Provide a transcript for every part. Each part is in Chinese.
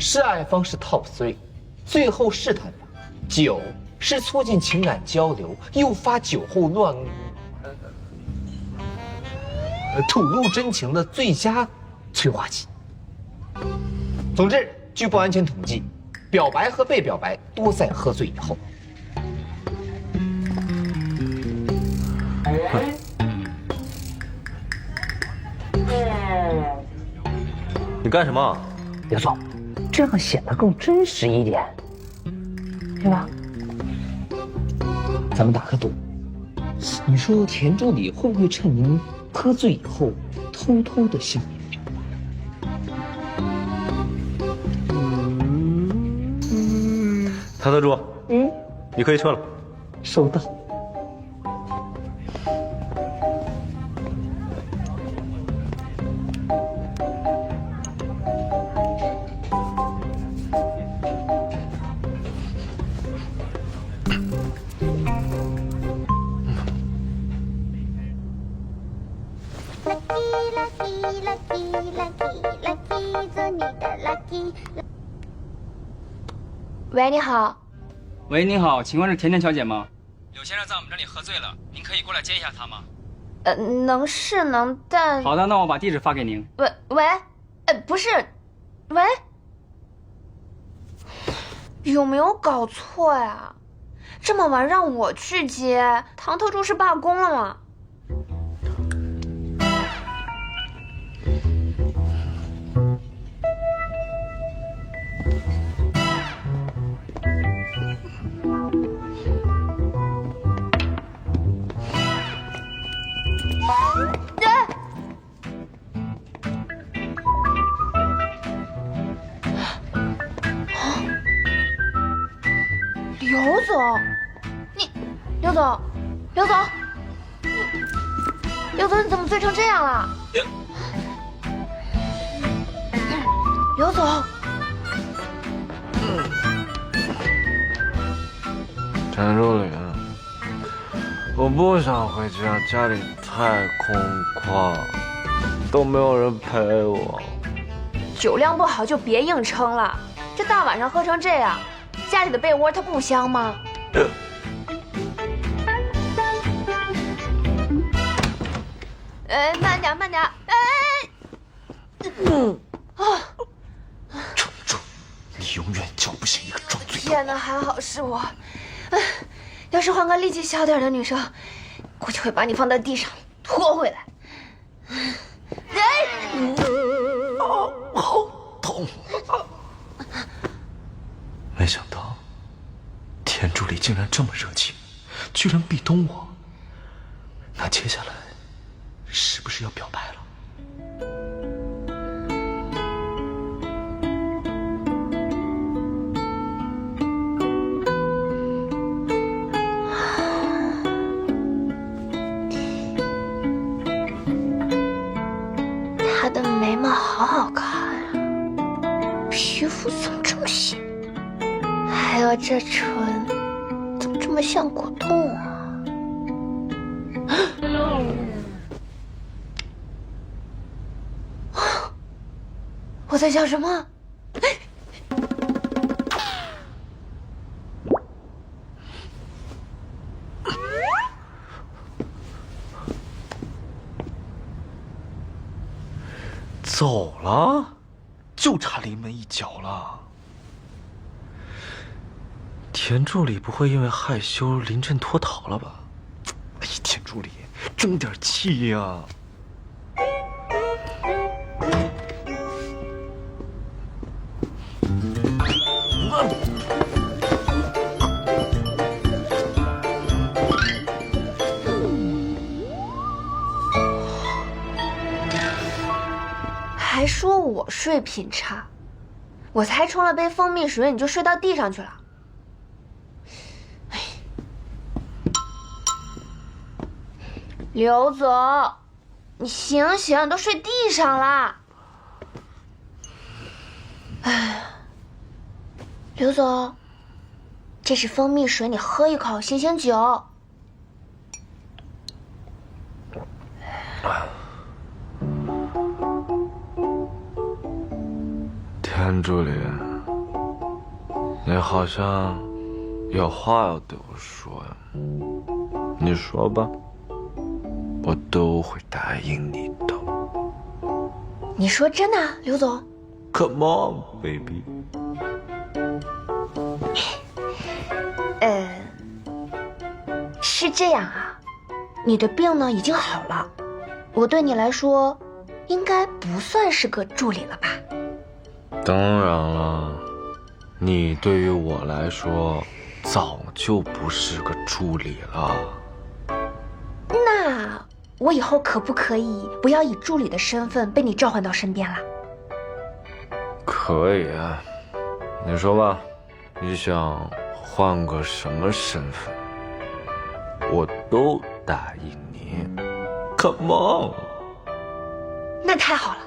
示爱方式 Top 3，最后试探法。酒是促进情感交流、诱发酒后吐露真情的最佳催化剂。总之，据不完全统计，表白和被表白多在喝醉以后。你干什么？刘总，这样显得更真实一点，对吧？咱们打个赌，你说田助理会不会趁您喝醉以后，偷偷的向您表白？唐特助，你可以撤了。收到。喂，你好。喂，您好，请问是甜甜小姐吗？柳先生在我们这里喝醉了，您可以过来接一下他吗？能是能，但……好的，那我把地址发给您。喂，不是，喂，有没有搞错呀？这么晚让我去接，唐特助是罢工了吗？刘总，刘总，刘总，你怎么醉成这样了？刘总，田助理，我不想回家，家里太空旷，都没有人陪我。酒量不好就别硬撑了，这大晚上喝成这样，家里的被窝它不香吗？慢点，程程，你永远叫不醒一个装醉的。天哪，还好是我。要是换个力气小点的女生，估计会把你放在地上拖回来。好痛！没想到田助理竟然这么热情，居然壁咚我。那接下来是不是要表白了？她的眉毛好好看啊，皮肤怎么这么细？还有这唇怎么这么像果冻啊？我在想什么？走了，就差临门一脚了。田助理不会因为害羞临阵脱逃了吧？哎，田助理，争点气呀！还说我睡品差，我才冲了杯蜂蜜水你就睡到地上去了。刘总，你醒醒，都睡地上啦！哎，刘总，这是蜂蜜水，你喝一口醒醒酒。田助理，你好像有话要对我说呀，你说吧，我都会答应你的。你说真的啊，刘总？ Come on, baby。是这样啊，你的病呢已经好了，我对你来说，应该不算是个助理了吧？当然了，你对于我来说，早就不是个助理了。那我以后可不可以不要以助理的身份被你召唤到身边了？可以啊，你说吧，你想换个什么身份，我都答应你。Come on。那太好了，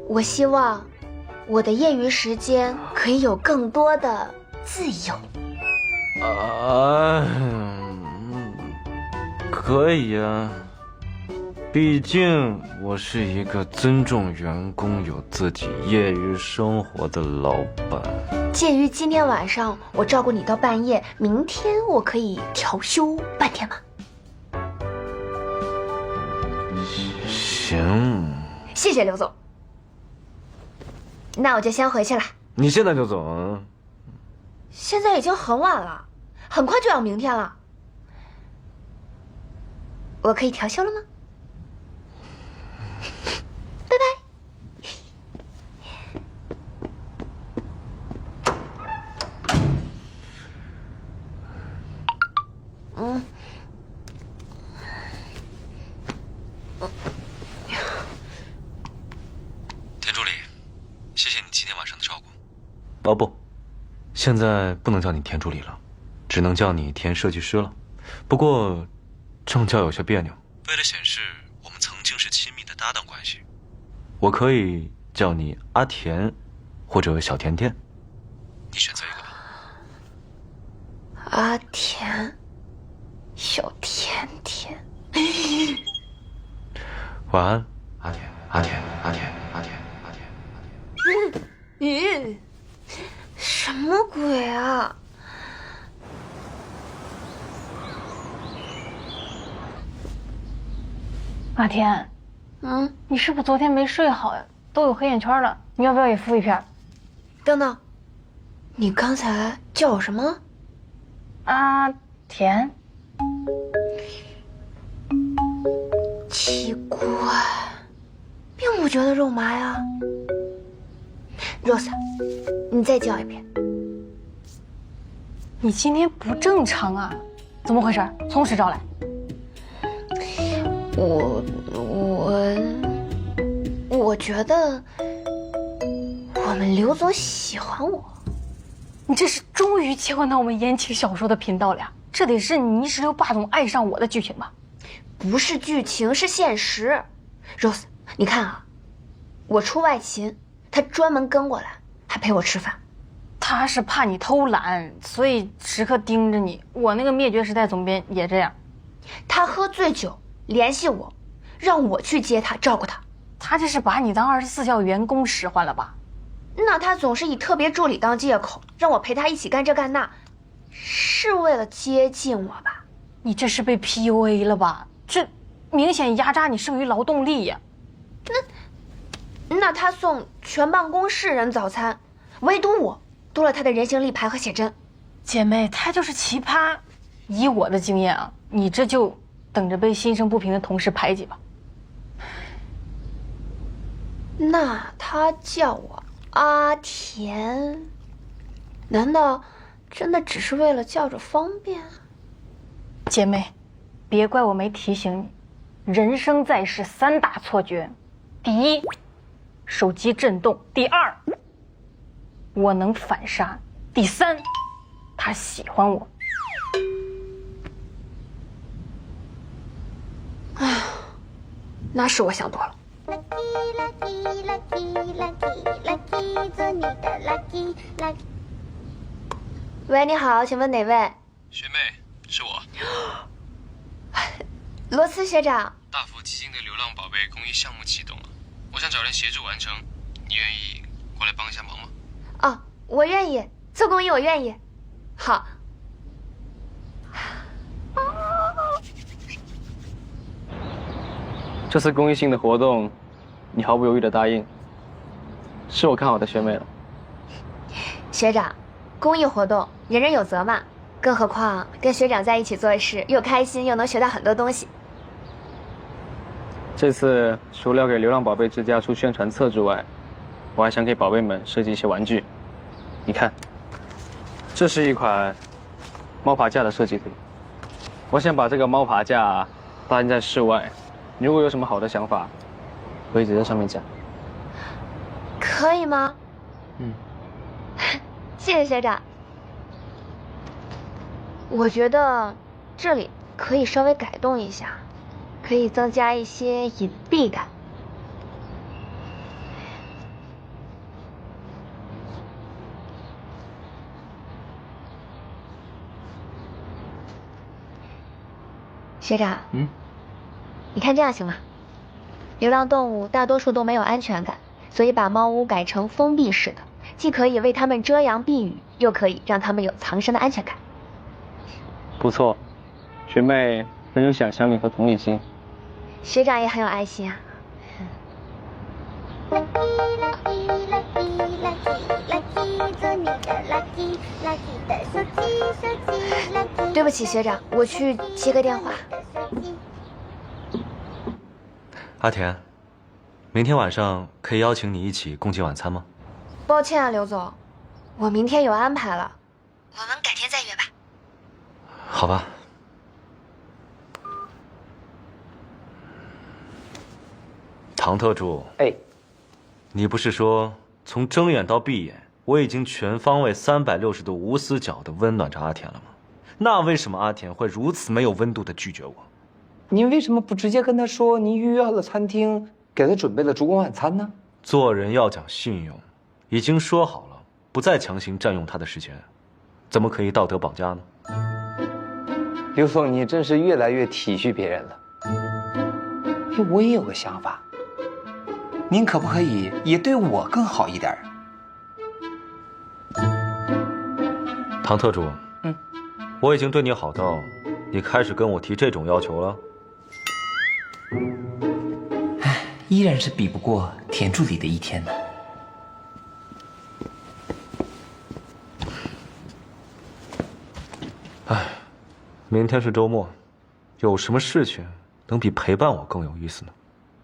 我希望我的业余时间可以有更多的自由。可以啊，毕竟我是一个尊重员工有自己业余生活的老板。介于今天晚上我照顾你到半夜，明天我可以调休半天吗？行。谢谢刘总。那我就先回去了。你现在就走啊？现在已经很晚了，很快就要明天了。我可以调休了吗？拜拜。田助理，谢谢你今天晚上的照顾。哦不，现在不能叫你田助理了，只能叫你田设计师了。不过这么叫有些别扭。为了显示我们曾经是亲密的搭档关系，我可以叫你阿田，或者小甜甜。你选择一个吧。阿田，小甜甜。晚安，阿田，阿田，阿田，阿田，阿田。什么鬼啊！阿田，你是不是昨天没睡好呀？都有黑眼圈了，你要不要也敷一片？等等，你刚才叫我什么？阿田。奇怪，并不觉得肉麻呀。Rose， 你再叫一遍。你今天不正常啊？怎么回事？从实招来。我觉得我们刘总喜欢我。你这是终于切换到我们言情小说的频道了呀？这得是泥石流霸总爱上我的剧情吧？不是剧情，是现实。Rose， 你看啊，我出外勤，他专门跟过来，还陪我吃饭。他是怕你偷懒，所以时刻盯着你。我那个灭绝时代总编也这样。他喝醉酒联系我，让我去接他，照顾他。他这是把你当24小时员工使唤了吧？那他总是以特别助理当借口，让我陪他一起干这干那，是为了接近我吧？你这是被 PUA 了吧？这明显压榨你剩余劳动力呀！那他送全办公室人早餐，唯独我多了他的人形立牌和写真。姐妹，他就是奇葩。以我的经验啊，你这就等着被心生不平的同事排挤吧。那他叫我阿田，难道真的只是为了叫着方便？姐妹，别怪我没提醒你，人生在世3大错觉：第一，手机震动；第二，我能反杀；第三，他喜欢我。唉，那是我想多了。喂，你好，请问哪位？学妹，是我。罗斯学长。大福基金的流浪宝贝公益项目启动了，我想找人协助完成，你愿意过来帮一下忙吗？哦，我愿意。做公益我愿意。好。这次公益性的活动，你毫不犹豫的答应，是我看好的学妹了。学长，公益活动人人有责嘛，更何况跟学长在一起做事，又开心又能学到很多东西。这次除了给流浪宝贝之家出宣传册之外，我还想给宝贝们设计一些玩具。你看，这是一款猫爬架的设计图，我想把这个猫爬架搭建在室外。如果有什么好的想法，可以直接在上面讲。可以吗？谢谢学长。我觉得这里可以稍微改动一下，可以增加一些隐蔽感。学长，你看这样行吗？流浪动物大多数都没有安全感，所以把猫屋改成封闭式的，既可以为它们遮阳避雨，又可以让它们有藏身的安全感。不错，学妹很有想象力和同理心。学长也很有爱心啊。对不起，学长，我去接个电话。阿田，明天晚上可以邀请你一起共进晚餐吗？抱歉啊，刘总，我明天有安排了，我们改天再约吧。好吧。唐特助，你不是说从睁眼到闭眼，我已经全方位360度无死角的温暖着阿田了吗？那为什么阿田会如此没有温度的拒绝我？您为什么不直接跟他说您预约了餐厅，给他准备了烛光晚餐呢？做人要讲信用，已经说好了，不再强行占用他的时间，怎么可以道德绑架呢？刘总，你真是越来越体恤别人了。我也有个想法，您可不可以也对我更好一点？唐特助，我已经对你好到，你开始跟我提这种要求了？依然是比不过田助理的一天呢。明天是周末，有什么事情能比陪伴我更有意思呢？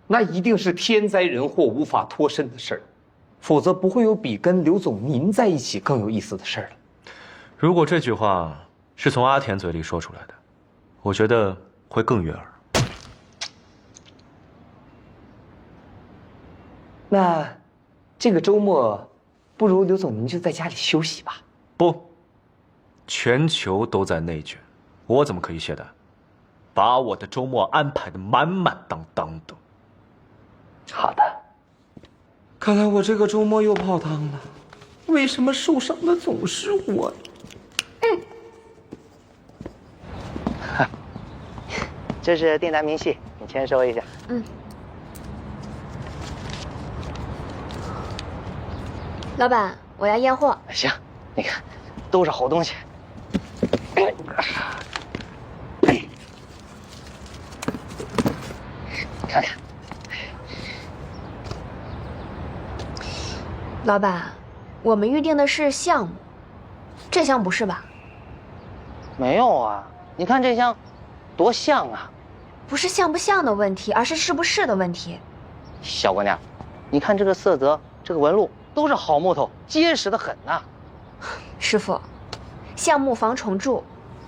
那一定是天灾人祸无法脱身的事儿，否则不会有比跟刘总您在一起更有意思的事儿了。如果这句话是从阿田嘴里说出来的，我觉得会更悦耳。那这个周末，不如刘总您就在家里休息吧。不，全球都在内卷，我怎么可以懈怠？把我的周末安排的满满当当的。好的。看来我这个周末又泡汤了，为什么受伤的总是我？这是订单明细，你签收一下。老板，我要验货。行，你看，都是好东西。看看。老板，我们预定的是项目，这项不是吧？没有啊，你看这箱，多像啊！不是像不像的问题，而是是不是的问题。小姑娘，你看这个色泽，这个纹路都是好木头，结实的很呐。师傅，橡木防虫蛀，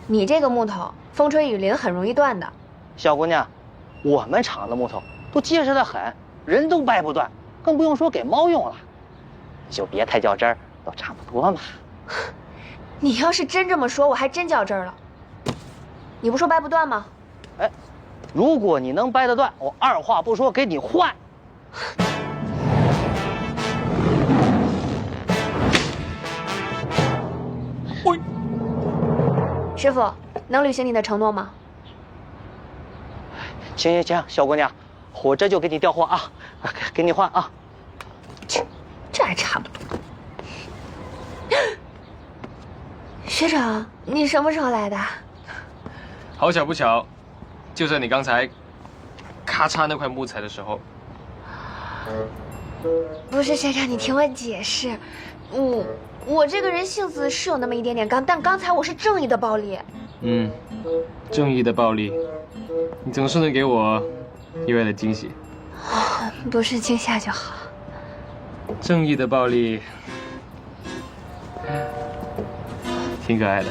你这个木头风吹雨淋很容易断的。小姑娘，我们厂的木头都结实的很，人都掰不断，更不用说给猫用了。就别太较真儿，都差不多嘛。你要是真这么说，我还真较真儿了。你不说掰不断吗？哎，如果你能掰得断，我二话不说给你换。师傅，能履行你的承诺吗？行，小姑娘，我这就给你调货啊，给你换啊。这还差不多。学长，你什么时候来的？好巧不巧，就在你刚才咔嚓那块木材的时候。不是学长，你听我解释，我这个人性子是有那么一点点刚，但刚才我是正义的暴力。正义的暴力，你总是能给我意外的惊喜。不是惊吓就好。正义的暴力，挺可爱的。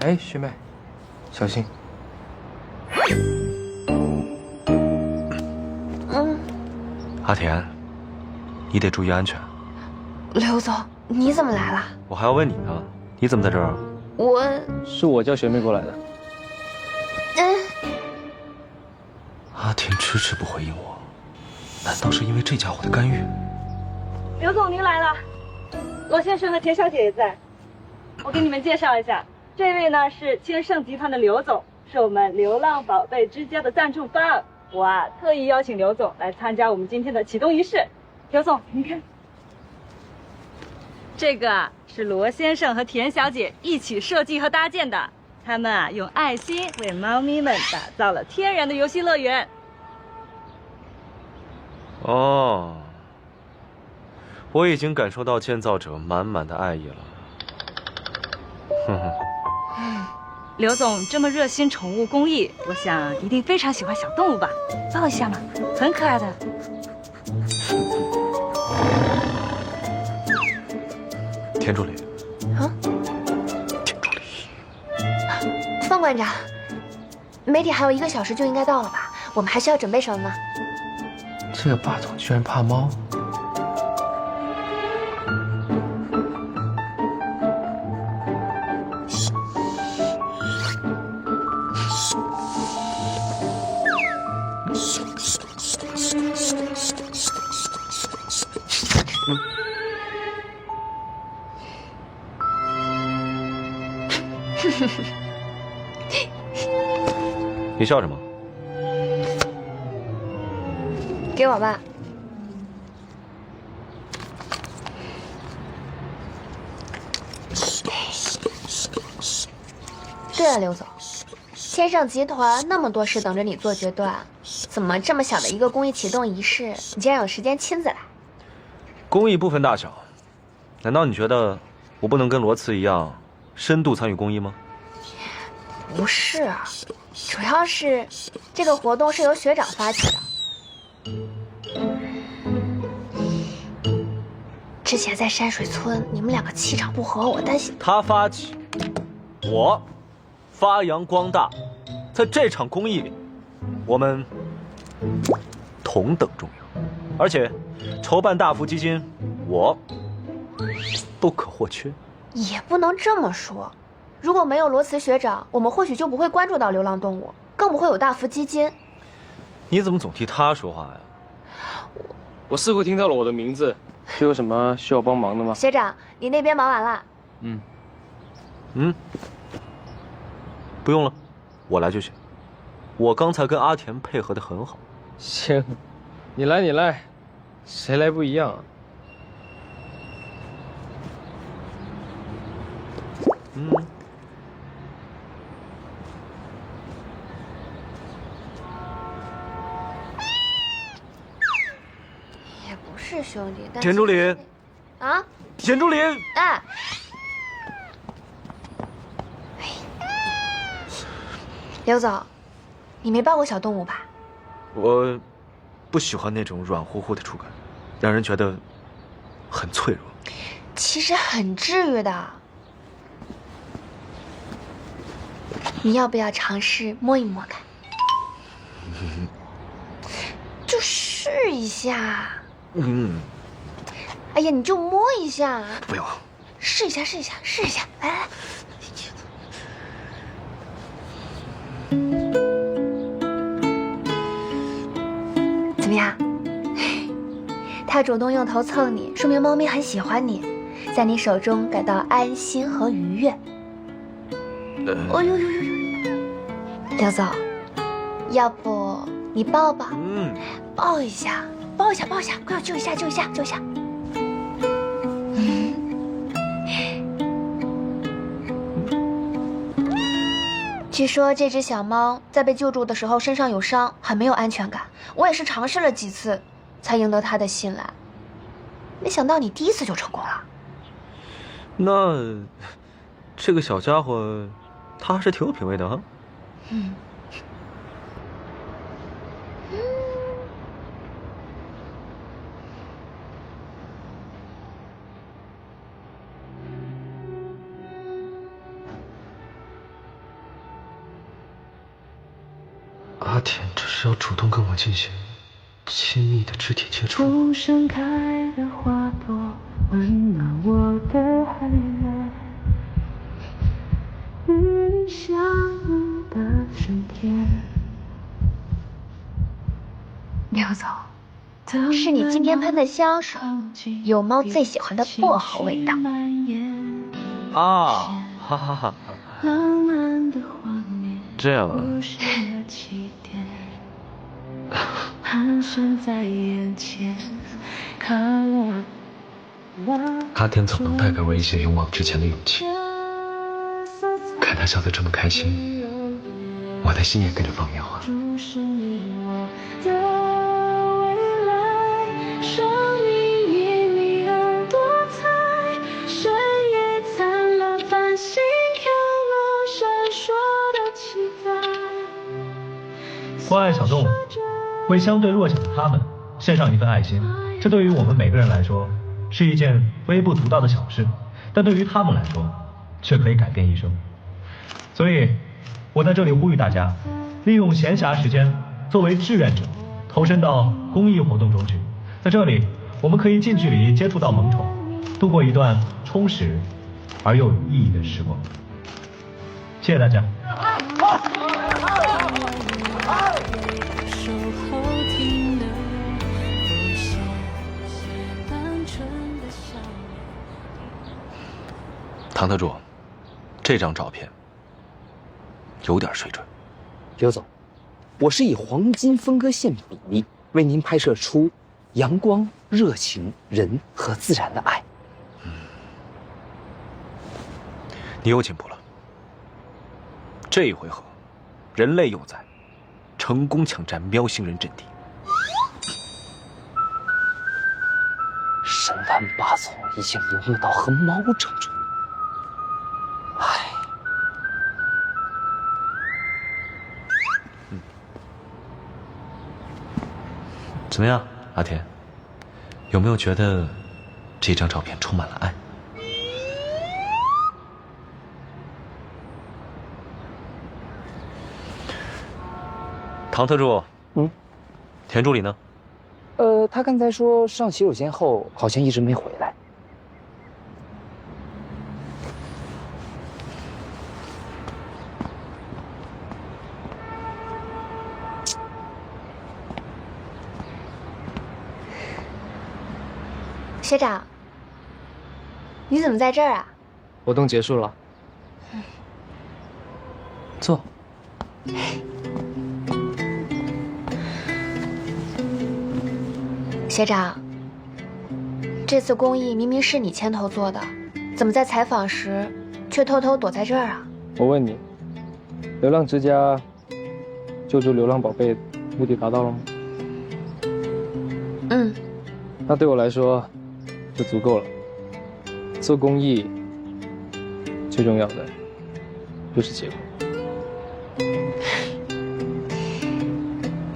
哎，学妹，小心！阿田，你得注意安全。刘总，你怎么来了？我还要问你呢，你怎么在这儿？是我叫学妹过来的。阿田迟迟不回应我，难道是因为这家伙的干预？刘总，您来了。罗先生和田小姐也在。我给你们介绍一下，这位呢是千盛集团的刘总，是我们流浪宝贝之家的赞助方。我特意邀请刘总来参加我们今天的启动仪式。刘总，您看，这个是罗先生和田小姐一起设计和搭建的。他们用爱心为猫咪们打造了天然的游戏乐园。哦，我已经感受到建造者满满的爱意了。哼哼。刘总这么热心宠物公益，我想一定非常喜欢小动物吧？抱一下嘛，很可爱的。田助理。啊？田助理。方馆长，媒体还有1个小时就应该到了吧？我们还需要准备什么吗？这个霸总居然怕猫。你笑什么？给我吧。对了，刘总，千盛集团那么多事等着你做决断，怎么这么小的一个公益启动仪式，你竟然有时间亲自来？公益不分大小，难道你觉得我不能跟罗茨一样深度参与公益吗？不是，主要是这个活动是由学长发起的。之前在山水村，你们2个气场不合，我担心。他发起，我发扬光大，在这场公益里，我们同等重要，而且筹办大福基金，我不可或缺。也不能这么说。如果没有罗茨学长，我们或许就不会关注到流浪动物，更不会有大福基金。你怎么总替他说话呀？我似乎听到了我的名字，是有什么需要帮忙的吗？学长，你那边忙完了？不用了，我来就行。我刚才跟阿田配合得很好。行，你来，谁来不一样啊？也不是兄弟，但田助理。啊？田助理。哎。刘总，你没抱过小动物吧？我不喜欢那种软乎乎的触感，让人觉得很脆弱。其实很治愈的。你要不要尝试摸一摸看？就试一下。哎呀，你就摸一下。不用。试一下，试一下，试一下，来来来。怎么样？它主动用头蹭你，说明猫咪很喜欢你，在你手中感到安心和愉悦。哦呦呦呦呦！刘总，要不你抱抱？抱一下，抱一下，抱一下，快点救一下，救一下，救一下！据说这只小猫在被救助的时候身上有伤，很没有安全感。我也是尝试了几次，才赢得它的信赖。没想到你第一次就成功了。那这个小家伙，他还是挺有品味的哈。阿田这是要主动跟我进行亲密的肢体接触。不盛开的花朵温暖我的海岸，与你相遇的春天。刘总，是你今天喷的香水，有猫最喜欢的薄荷味道。啊，哈哈哈。这样啊。阿田总能带给我一些勇往直前的勇气。看他笑得这么开心，我的心也跟着放烟花。关爱小动物，为相对弱小的他们献上一份爱心，这对于我们每个人来说是一件微不足道的小事，但对于他们来说却可以改变一生。所以我在这里呼吁大家，利用闲暇时间作为志愿者投身到公益活动中去。在这里我们可以近距离接触到萌宠，度过一段充实而又有意义的时光。谢谢大家。唐特助，这张照片有点水准。刘总，我是以黄金分割线比例为您拍摄出阳光、热情、人和自然的爱。你又进步了。这一回合，人类幼崽成功抢占喵星人阵地。神探八总已经赢了到和猫争宠。怎么样，阿田？有没有觉得这张照片充满了爱？唐特助，田助理呢？他刚才说上洗手间后好像一直没回来。学长，你怎么在这儿啊？活动结束了，坐。学长，这次公益明明是你牵头做的，怎么在采访时却偷偷躲在这儿啊？我问你，流浪之家救助流浪宝贝目的达到了吗？那对我来说就足够了。做公益最重要的就是结果。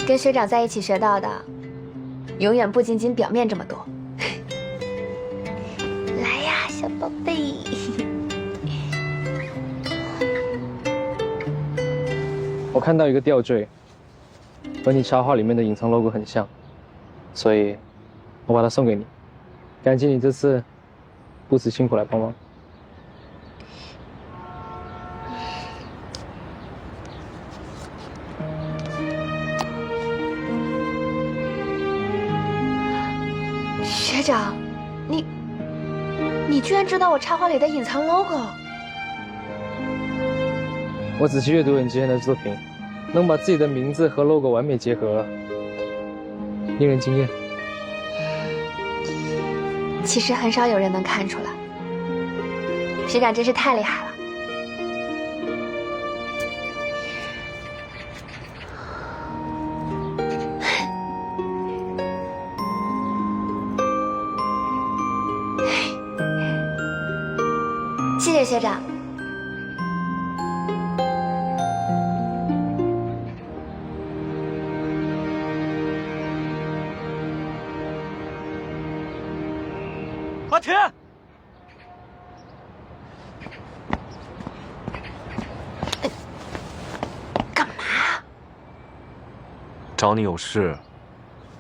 跟学长在一起学到的，永远不仅仅表面这么多。来呀，小宝贝。我看到一个吊坠，和你插画里面的隐藏 logo 很像，所以我把它送给你。感激你这次不辞辛苦来帮忙。学长，你居然知道我插画里的隐藏 logo？ 我仔细阅读你之前的作品，能把自己的名字和 logo 完美结合，令人惊艳。其实很少有人能看出来，学长真是太厉害了。谢谢学长。阿田，干嘛？找你有事。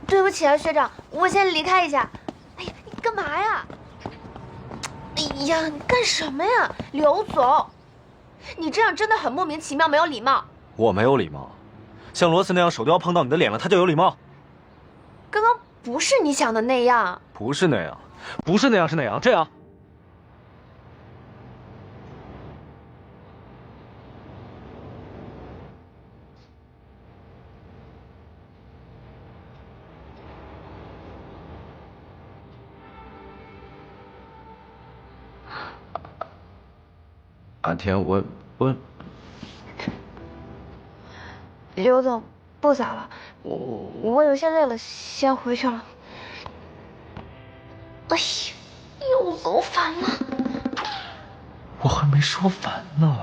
对不起啊，学长，我先离开一下。哎呀，你干嘛呀？哎呀，你干什么呀，刘总？你这样真的很莫名其妙，没有礼貌。我没有礼貌，像罗斯那样手都要碰到你的脸了，他就有礼貌。刚刚不是你想的那样。不是那样，不是那样，是那样，这样。阿田，我刘总，不早了，我有些累了，先回去了。哎呀，又走反了。我还没说完呢。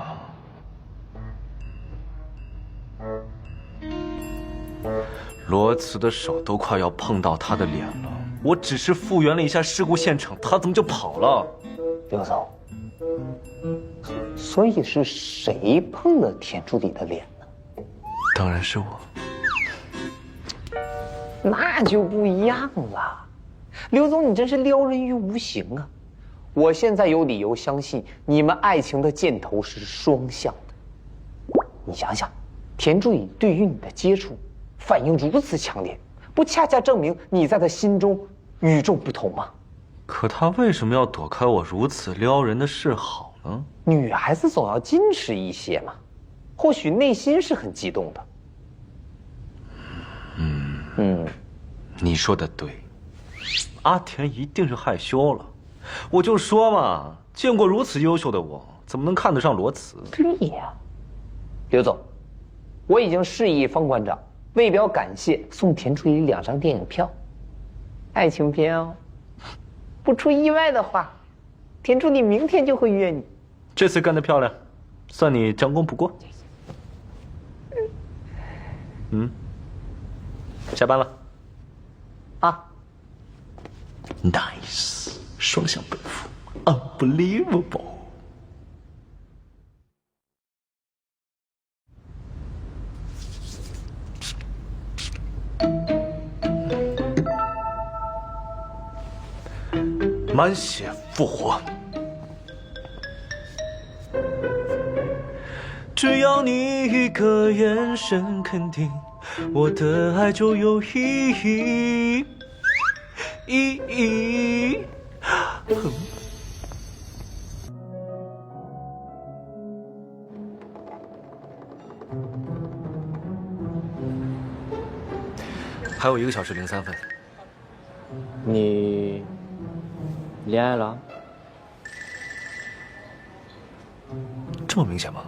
罗茨的手都快要碰到他的脸了，我只是复原了一下事故现场，他怎么就跑了？刘总，所以是谁碰了田助理的脸呢？当然是我。那就不一样了，刘总，你真是撩人于无形啊！我现在有理由相信你们爱情的箭头是双向的。你想想，田助理对于你的接触反应如此强烈，不恰恰证明你在他心中与众不同吗？可他为什么要躲开我如此撩人的示好呢？女孩子总要矜持一些嘛，或许内心是很激动的。你说的对，阿田一定是害羞了。我就说嘛，见过如此优秀的我，怎么能看得上罗茨？对呀，刘总，我已经示意方馆长为表感谢送田助理2张电影票，爱情片哦。不出意外的话，田助理明天就会约你。这次干得漂亮，算你将功补过。下班了。啊 ，nice， 双向奔赴 ，unbelievable。满血复活，只要你一个眼神肯定，我的爱就有意义。还有1个小时03分。你恋爱了？这么明显吗？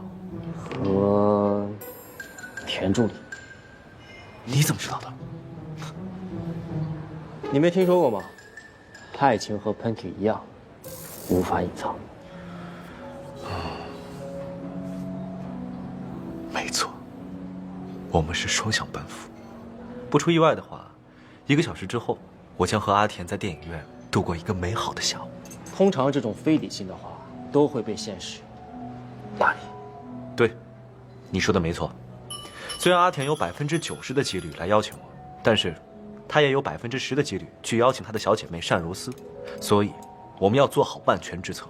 和田助理。你怎么知道的？你没听说过吗？爱情和喷嚏一样，无法隐藏。没错，我们是双向奔赴。不出意外的话，1个小时之后，我将和阿田在电影院度过一个美好的下午。通常这种非理性的话，都会被现实压抑。对，你说的没错。虽然阿田有90%的几率来邀请我，但是他也有10%的几率去邀请他的小姐妹单如斯，所以我们要做好万全之策。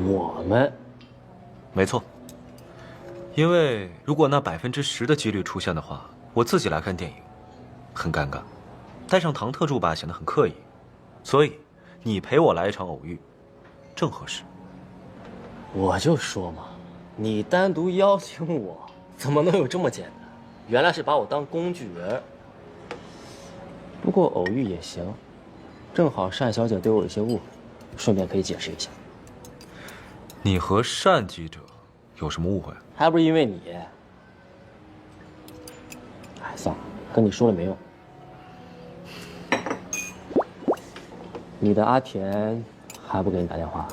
我们，没错。因为如果那10%的几率出现的话，我自己来看电影，很尴尬。带上唐特助吧显得很刻意，所以你陪我来一场偶遇，正合适。我就说嘛，你单独邀请我，怎么能有这么简单？原来是把我当工具人。不过偶遇也行，正好单小姐对我有些误会，顺便可以解释一下。你和单记者有什么误会？还不是因为你。哎，算了，跟你说了没用。你的阿田还不给你打电话？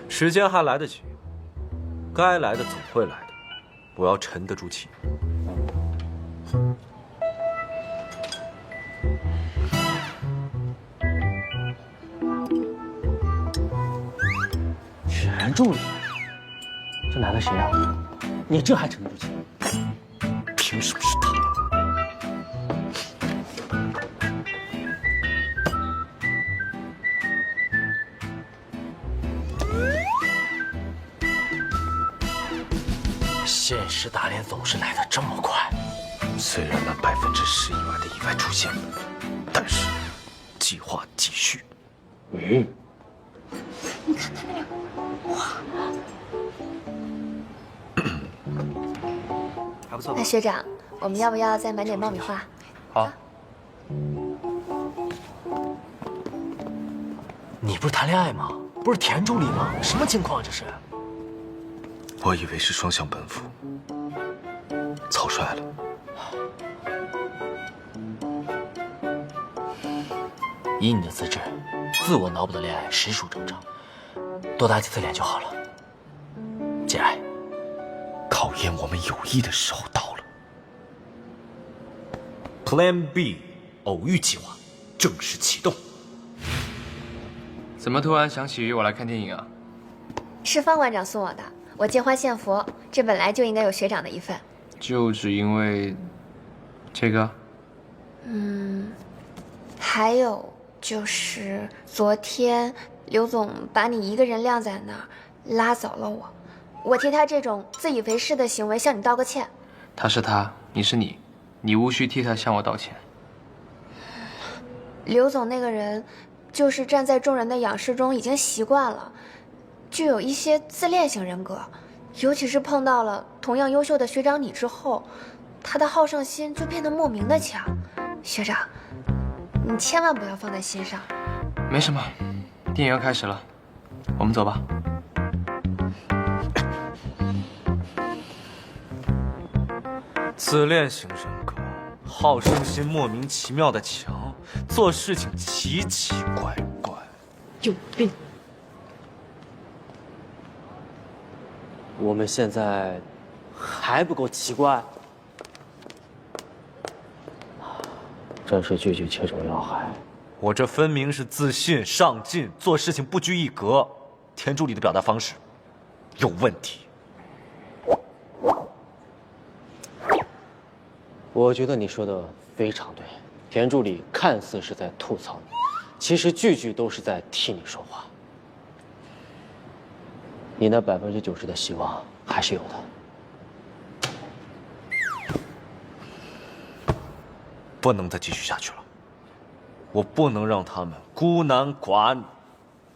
时间还来得及，该来的总会来的，我要沉得住气。全助理，这男的谁啊？你这还沉得住气？凭什么是他？现实打脸总是来得这么快。虽然那10%以外的意外出现了，但是计划继续。你看他那个，哇！还不错吧？那学长，我们要不要再买点爆米花？好。你不是谈恋爱吗？不是田助理吗？什么情况这是？我以为是双向奔赴，草率了。以你的资质，自我脑补的恋爱实属正常，多打几次脸就好了。节哀。考验我们友谊的时候到了。Plan B 偶遇计划正式启动。怎么突然想起约我来看电影啊？是方馆长送我的，我借花献佛，这本来就应该有学长的一份。就只因为这个？还有就是昨天刘总把你一个人晾在那儿，拉走了我，我替他这种自以为是的行为向你道个歉。他是他，你是你，你无需替他向我道歉。刘总那个人，就是站在众人的仰视中已经习惯了，具有一些自恋型人格，尤其是碰到了同样优秀的学长你之后，他的好胜心就变得莫名的强。学长，你千万不要放在心上。没什么，电影要开始了，我们走吧。自恋型人格，好胜心莫名其妙的强，做事情奇奇怪怪，有病。我们现在还不够奇怪？真是句句切中要害。我这分明是自信、上进，做事情不拘一格。田助理的表达方式有问题。我觉得你说的非常对，田助理看似是在吐槽你，其实句句都是在替你说话。你那90%的希望还是有的。不能再继续下去了，我不能让他们孤男寡女、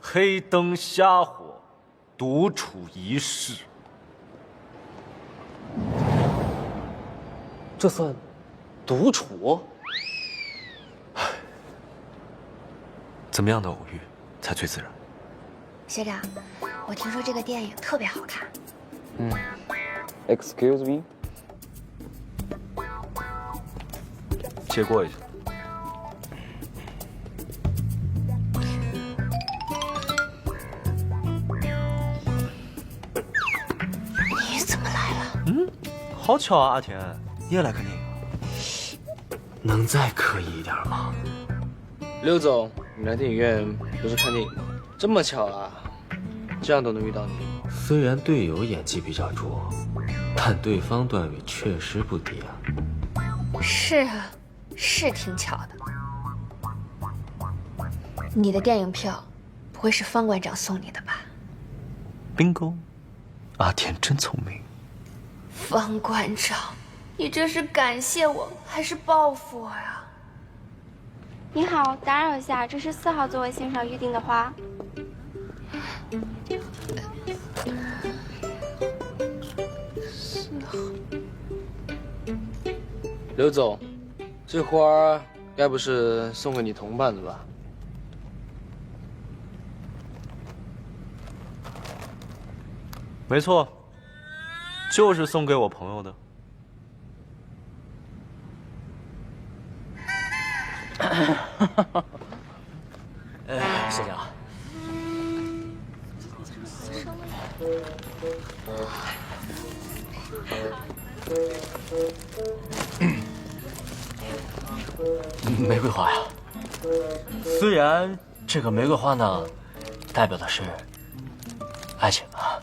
黑灯瞎火、独处一室。这算独处？怎么样的偶遇才最自然？学长，我听说这个电影特别好看。Excuse me。借过一下。你怎么来了？好巧啊，阿田，你也来看电影啊？能再刻意一点吗？刘总，你来电影院不是看电影吗？这么巧啊，这样都能遇到你。虽然队友演技比较拙，但对方段位确实不低啊。是啊，是挺巧的。你的电影票不会是方馆长送你的吧？ bingo， 阿田真聪明。方馆长，你这是感谢我还是报复我呀？你好，打扰一下，这是4号座位线上预定的花。4号。刘总，这花该不是送给你同伴的吧？没错，就是送给我朋友的。谢谢啊。玫瑰花呀，虽然这个玫瑰花呢，代表的是爱情啊，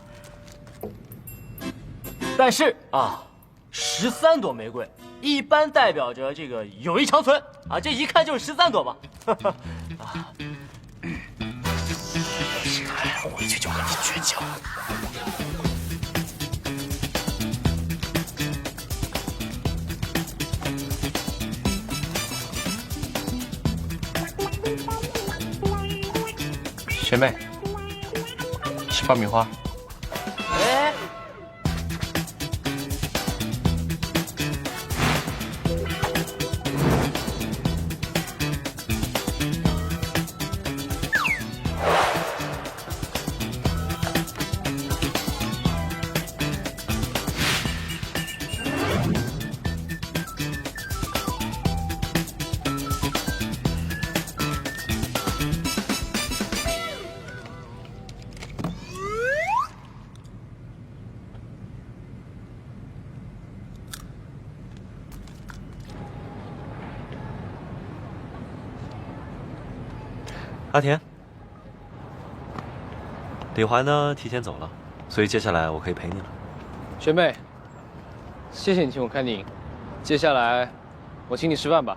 但是啊，13朵玫瑰一般代表着这个友谊长存啊，这一看就是13朵嘛。啊，回去就跟你绝交。学妹，吃爆米花。哎，阿田，李环呢提前走了，所以接下来我可以陪你了。学妹，谢谢你请我看电影，接下来我请你吃饭吧，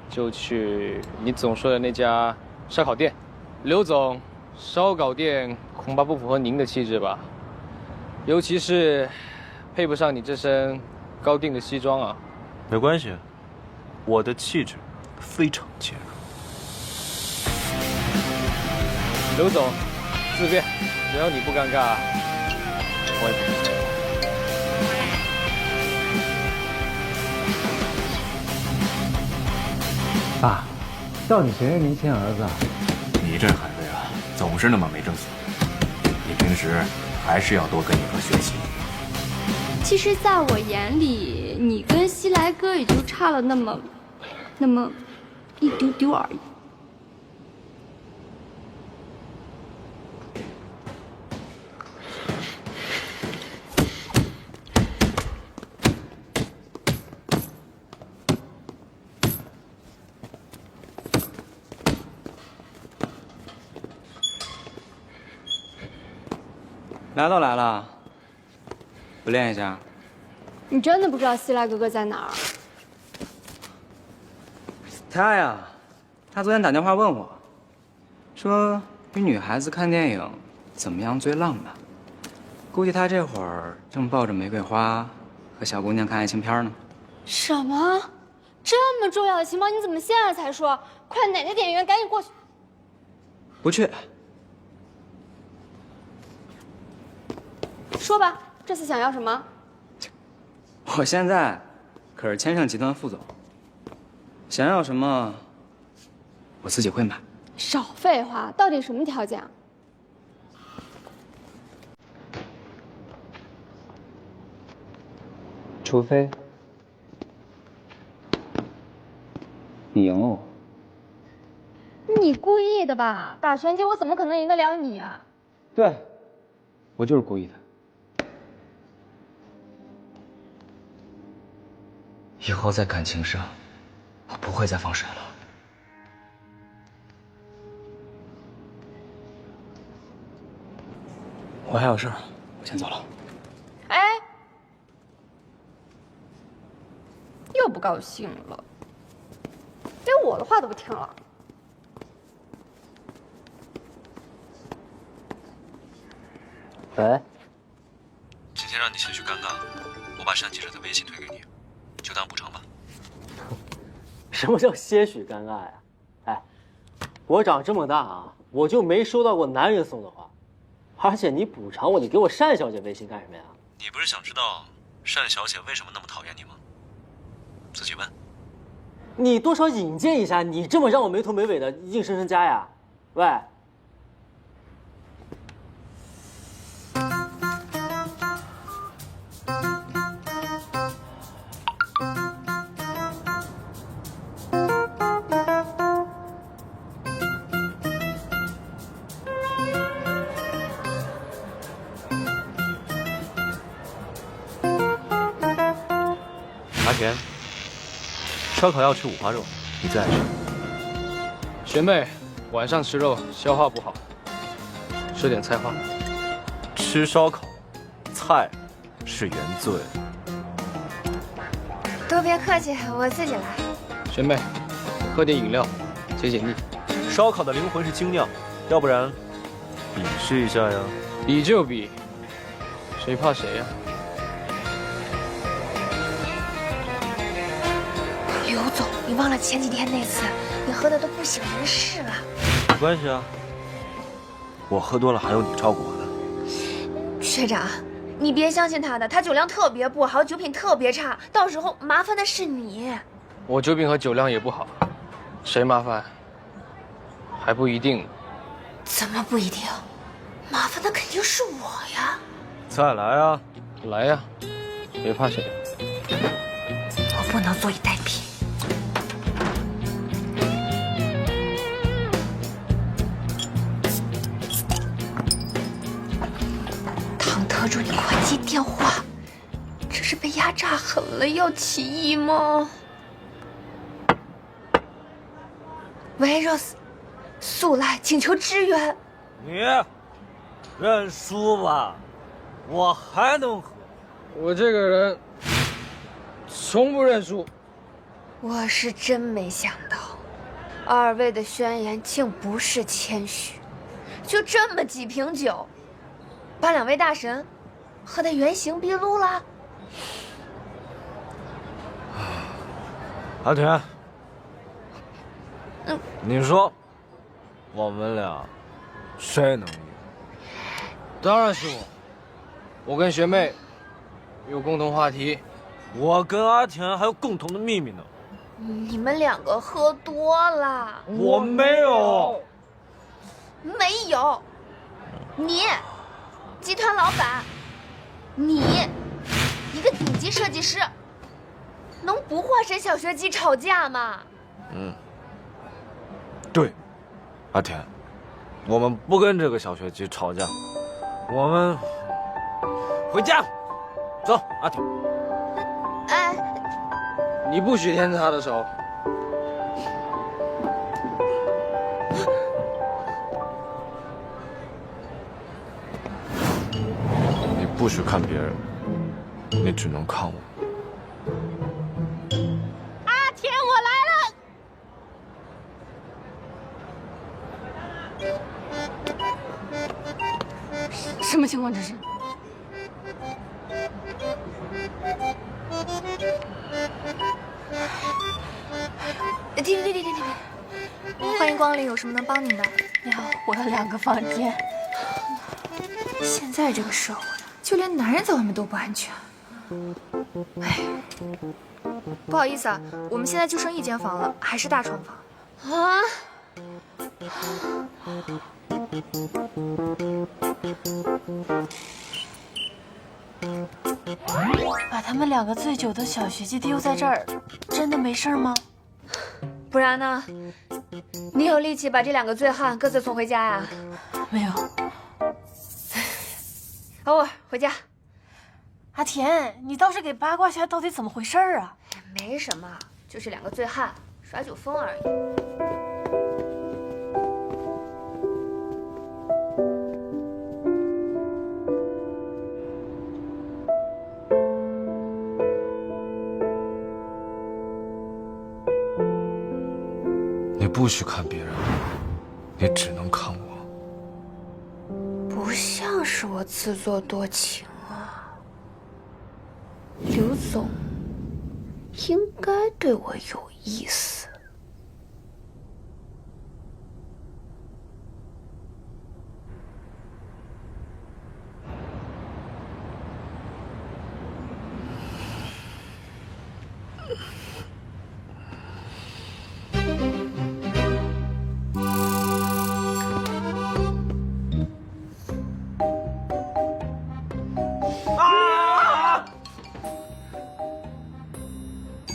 就去你总说的那家烧烤店。刘总，烧烤店恐怕不符合您的气质吧，尤其是配不上你这身高定的西装啊。没关系，我的气质非常尖锐。刘总，自便，只要你不尴尬，我也不。爸，到底谁是您亲儿子啊？你这孩子呀，总是那么没正形。你平时还是要多跟你哥学习。其实，在我眼里，你跟西来哥也就差了那么一丢丢而已。来都来了，不练一下？你真的不知道西来哥哥在哪儿？他呀，他昨天打电话问我，说与女孩子看电影怎么样最浪漫？估计他这会儿正抱着玫瑰花和小姑娘看爱情片呢。什么？这么重要的情报，你怎么现在才说？快，哪个电影院赶紧过去！不去。说吧，这次想要什么？我现在可是千盛集团副总，想要什么，我自己会买。少废话，到底什么条件啊？除非你赢了我。你故意的吧？打拳击我怎么可能赢得了你啊？对，我就是故意的。以后在感情上，我不会再放水了。我还有事儿，我先走了。哎，又不高兴了，连我的话都不听了。喂，今天让你情绪尴尬，我把单记者的微信推给你。就当补偿吧。什么叫些许尴尬呀？哎，我长这么大啊，我就没收到过男人送的花，而且你补偿我，你给我单小姐微信干什么呀？你不是想知道单小姐为什么那么讨厌你吗？自己问。你多少引荐一下，你这么让我没头没尾的，硬生生加呀？喂。阿田，烧烤要吃五花肉，你最爱吃。学妹，晚上吃肉消化不好，吃点菜花。吃烧烤，菜是原罪。都别客气，我自己来。学妹，喝点饮料，解解腻。烧烤的灵魂是精酿，要不然比试一下呀？比就比，谁怕谁呀？刘总，你忘了前几天那次，你喝的都不省人事了。没关系啊，我喝多了还有你照顾我呢。学长，你别相信他的，他酒量特别不好，酒品特别差，到时候麻烦的是你。我酒品和酒量也不好，谁麻烦还不一定。怎么不一定？麻烦的肯定是我呀。再来啊，来呀，谁怕谁？我不能坐以待毙。唐特助，你快接电话！这是被压榨狠了，要起义吗？喂 ，Rose， 速来，请求支援。你认输吧，我还能喝。我这个人从不认输。我是真没想到，二位的宣言竟不是谦虚，就这么几瓶酒，把两位大神喝得原形毕露了。阿田，你说，我们俩谁能赢？当然是我，我跟学妹有共同话题，我跟阿田还有共同的秘密呢。你们两个喝多了。我没有。没有。你，集团老板，你，一个顶级设计师，能不化身小学鸡吵架吗？对，阿田，我们不跟这个小学鸡吵架，我们回家。走，阿田。哎，你不许牵他的手。你不许看别人，你只能看我。阿田，我来了。什么情况这是？停！欢迎光临，有什么能帮您的？你好，我有2个房间。现在这个社会，就连男人在外面都不安全。哎，不好意思啊，我们现在就剩1间房了，还是大床房。啊！把他们2个醉酒的小学鸡丢在这儿，真的没事吗？不然呢？你有力气把这2个醉汉各自送回家呀？没有。偶尔回家。阿田，你倒是给八卦下到底怎么回事啊？没什么，就是2个醉汉耍酒疯而已。你不许看别人，你只能看我。不像是我自作多情啊，刘总，应该对我有意思。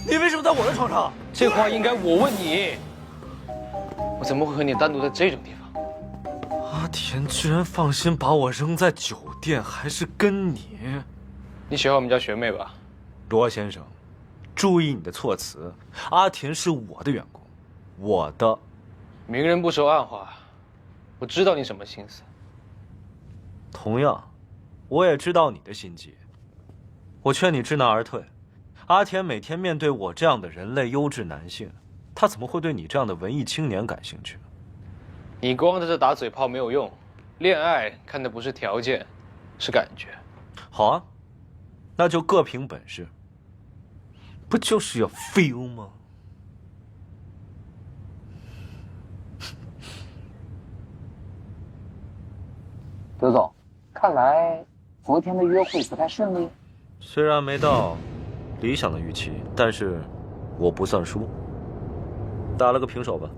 你为什么在我的床上？这话应该我问你。我怎么会和你单独在这种地方？阿田居然放心把我扔在酒店，还是跟你？你喜欢我们家学妹吧？罗先生，注意你的措辞。阿田是我的员工，我的。明人不说暗话，我知道你什么心思。同样，我也知道你的心机。我劝你知难而退。阿田每天面对我这样的人类优质男性，他怎么会对你这样的文艺青年感兴趣呢？你光在这打嘴炮没有用，恋爱看的不是条件，是感觉。好啊，那就各凭本事。不就是要 feel 吗？刘总，看来昨天的约会不太顺利。虽然没到理想的预期，但是我不算输，打了个平手吧。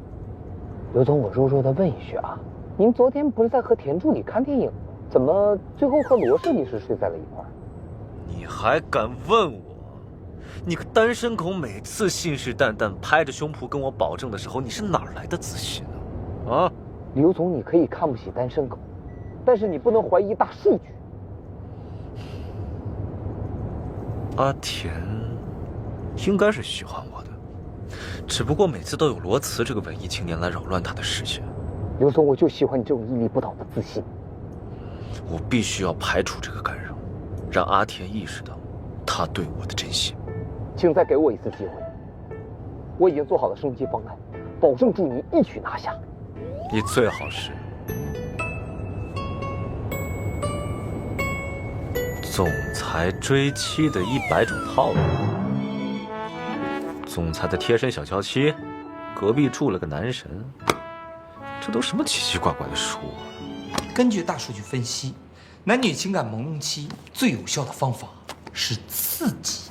刘总，我弱弱的问一句啊，您昨天不是在和田助理看电影吗？怎么最后和罗设计师睡在了一块儿？你还敢问我？你个单身狗，每次信誓旦旦拍着胸脯跟我保证的时候，你是哪来的自信啊？啊，刘总，你可以看不起单身狗，但是你不能怀疑大数据。阿田应该是喜欢我的，只不过每次都有罗慈这个文艺青年来扰乱他的视线。刘总，我就喜欢你这种屹立不倒的自信。我必须要排除这个干扰，让阿田意识到他对我的真心。请再给我一次机会，我已经做好了升级方案，保证助你一举拿下。你最好是总裁追妻的100种套路，总裁的贴身小娇妻，隔壁住了个男神，这都什么奇奇怪怪的书啊！根据大数据分析，男女情感朦胧期最有效的方法是刺激。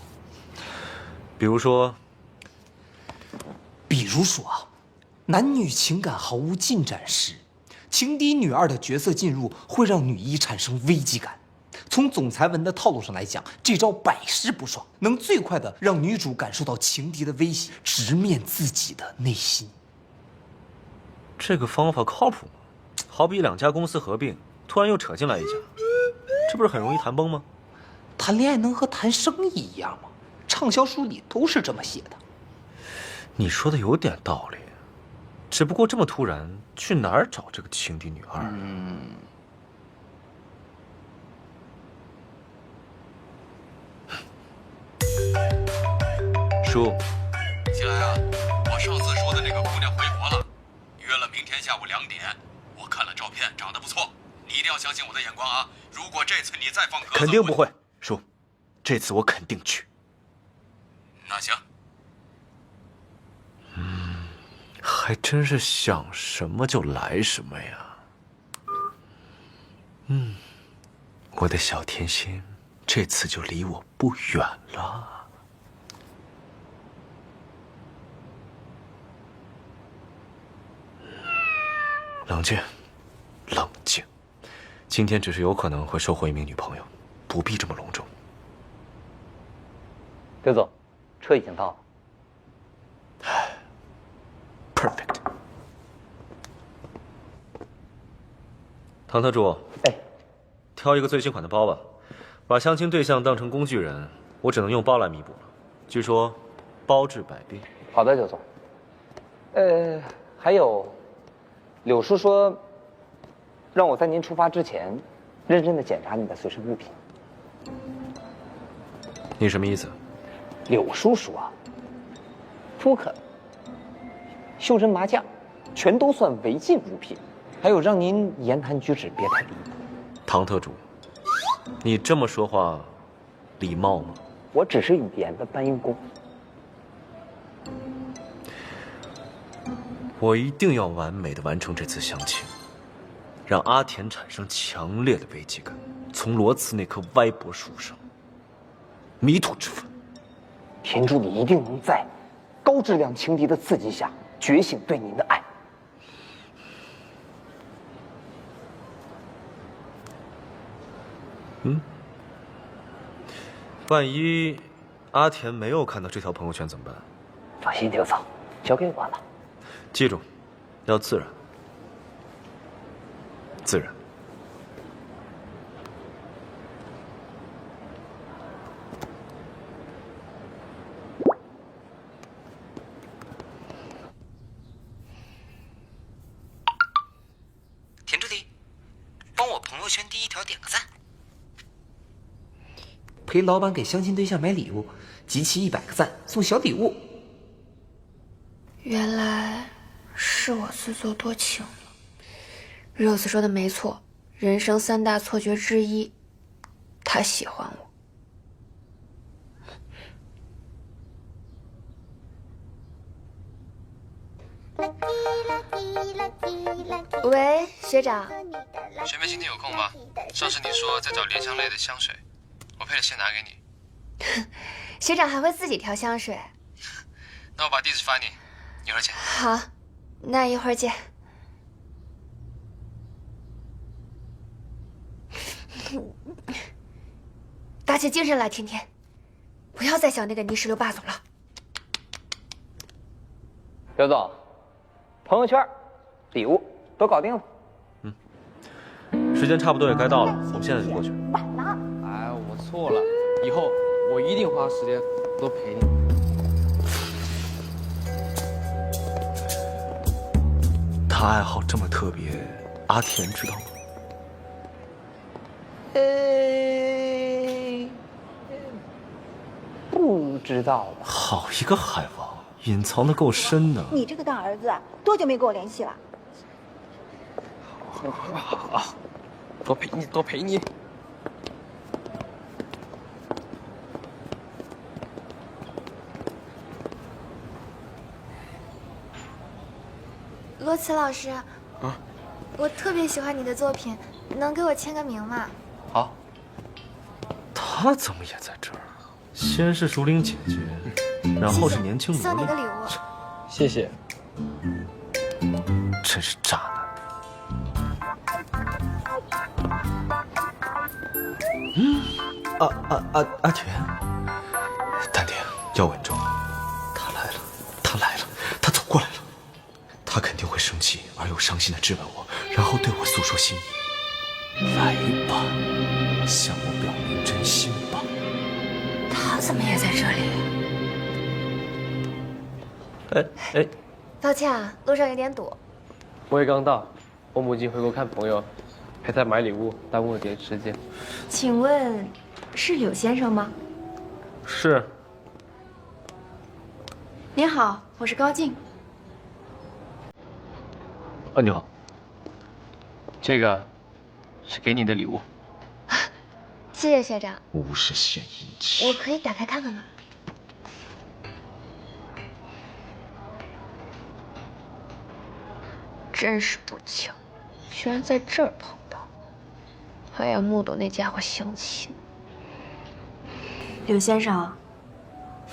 比如说啊，男女情感毫无进展时，情敌女二的角色进入会让女一产生危机感。从总裁文的套路上来讲，这招百试不爽，能最快的让女主感受到情敌的威胁，直面自己的内心。这个方法靠谱吗？好比2家公司合并，突然又扯进来一家，这不是很容易谈崩吗？谈恋爱能和谈生意一样吗？畅销书里都是这么写的。你说的有点道理，只不过这么突然，去哪儿找这个情敌女二？叔，进来啊！我上次说的那个姑娘回国了，约了明天下午2点。我看了照片，长得不错，你一定要相信我的眼光啊！如果这次你再放鸽子，肯定不会，叔，这次我肯定去。那行。还真是想什么就来什么呀。我的小甜心，这次就离我不远了。冷静，冷静。今天只是有可能会收获一名女朋友，不必这么隆重。刘总，车已经到了。Perfect。唐特助，挑一个最新款的包吧。把相亲对象当成工具人，我只能用包来弥补了。据说，包治百病。好的，刘总。还有，柳叔说，让我在您出发之前，认真的检查你的随身物品。你什么意思？柳叔说，扑克、袖珍麻将，全都算违禁物品。还有让您言谈举止别太离谱。唐特助，你这么说话，礼貌吗？我只是语言的搬运工。我一定要完美的完成这次相亲，让阿田产生强烈的危机感，从罗茨那棵歪脖树上迷途知返。田助理一定能在高质量情敌的刺激下觉醒对您的爱。万一阿田没有看到这条朋友圈怎么办？放心，刘总，交给我了。记住，要自然，自然。田助理，帮我朋友圈第一条点个赞。陪老板给相亲对象买礼物，集齐100个赞送小礼物。原来是我自作多情了。Rose 说的没错，人生3大错觉之一，他喜欢我。喂，学长。学妹今天有空吗？上次你说在找莲香类的香水，我配了先拿给你。学长还会自己调香水？那我把地址发你，一会儿见。好，那一会儿见。打起精神来，甜甜，不要再想那个泥石流霸总了。刘总，朋友圈、礼物都搞定了。时间差不多也该到了，我们现在就过去。哎，我错了，以后我一定花时间多陪你。他爱好这么特别，阿田知道吗？不知道吧？好一个海王，隐藏的够深的。你这个当儿子多久没跟我联系了？好，多陪你，多陪你。罗茨老师，我特别喜欢你的作品，能给我签个名吗？好。他怎么也在这儿？先是熟龄姐姐，然后是年轻萝莉。送你个礼物。谢谢。真是渣男。阿田，淡定，要稳重。他来了，他来了，他走过来了。他肯定会生气而又伤心的质问我，然后对我诉说心意。来吧，向我表明真心吧。他怎么也在这里？哎，抱歉啊，路上有点堵。我也刚到，我母亲回国看朋友，陪她买礼物，耽误了点时间。请问是柳先生吗？是。您好，我是高静。你好。这个是给你的礼物。谢谢学长。无事献殷勤。我可以打开看看吗？真是不巧，居然在这儿碰到，还要目睹那家伙相亲。柳先生，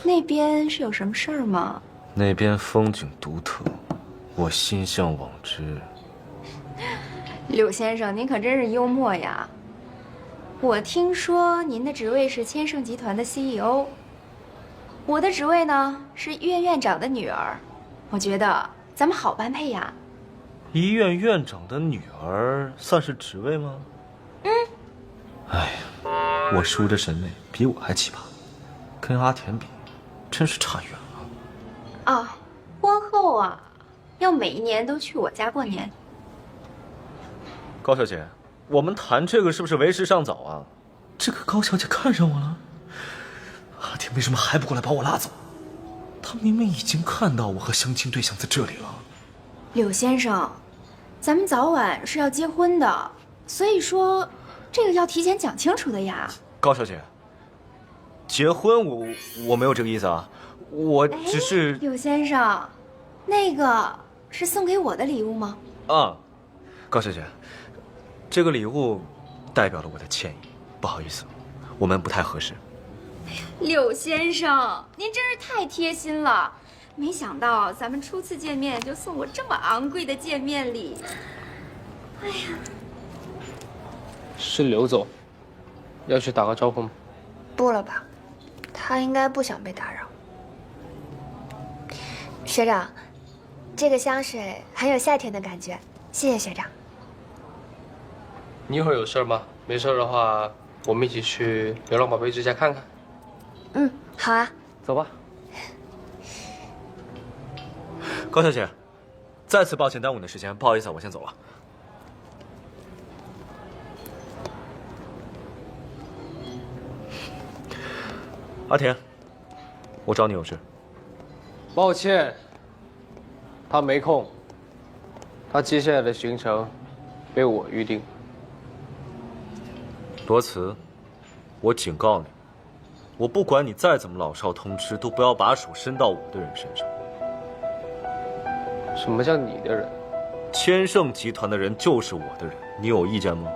那边是有什么事儿吗？那边风景独特，我心向往之。柳先生，您可真是幽默呀！我听说您的职位是千盛集团的 CEO， 我的职位呢是医院院长的女儿，我觉得咱们好般配呀。医院院长的女儿算是职位吗？哎呀，我叔这审美比我还奇葩，跟阿田比，真是差远了。啊，婚后啊，要每一年都去我家过年。高小姐，我们谈这个是不是为时尚早啊？这个高小姐看上我了，阿田为什么还不过来把我拉走？他明明已经看到我和相亲对象在这里了。柳先生，咱们早晚是要结婚的，所以说这个要提前讲清楚的呀。高小姐，结婚我没有这个意思啊，我只是。柳先生，那个是送给我的礼物吗？啊，高小姐，这个礼物代表了我的歉意，不好意思，我们不太合适。柳先生，您真是太贴心了。没想到咱们初次见面就送我这么昂贵的见面礼。哎呀，是刘总，要去打个招呼吗？不了吧，他应该不想被打扰。学长，这个香水很有夏天的感觉，谢谢学长。你一会儿有事吗？没事的话，我们一起去流浪宝贝之家看看。嗯，好啊，走吧。高小姐，再次抱歉耽误你的时间，不好意思，我先走了。阿田，我找你有事。抱歉，他没空，他接下来的行程被我预定。罗慈，我警告你，我不管你再怎么老少通吃，都不要把手伸到我的人身上。什么叫你的人？千盛集团的人就是我的人，你有意见吗？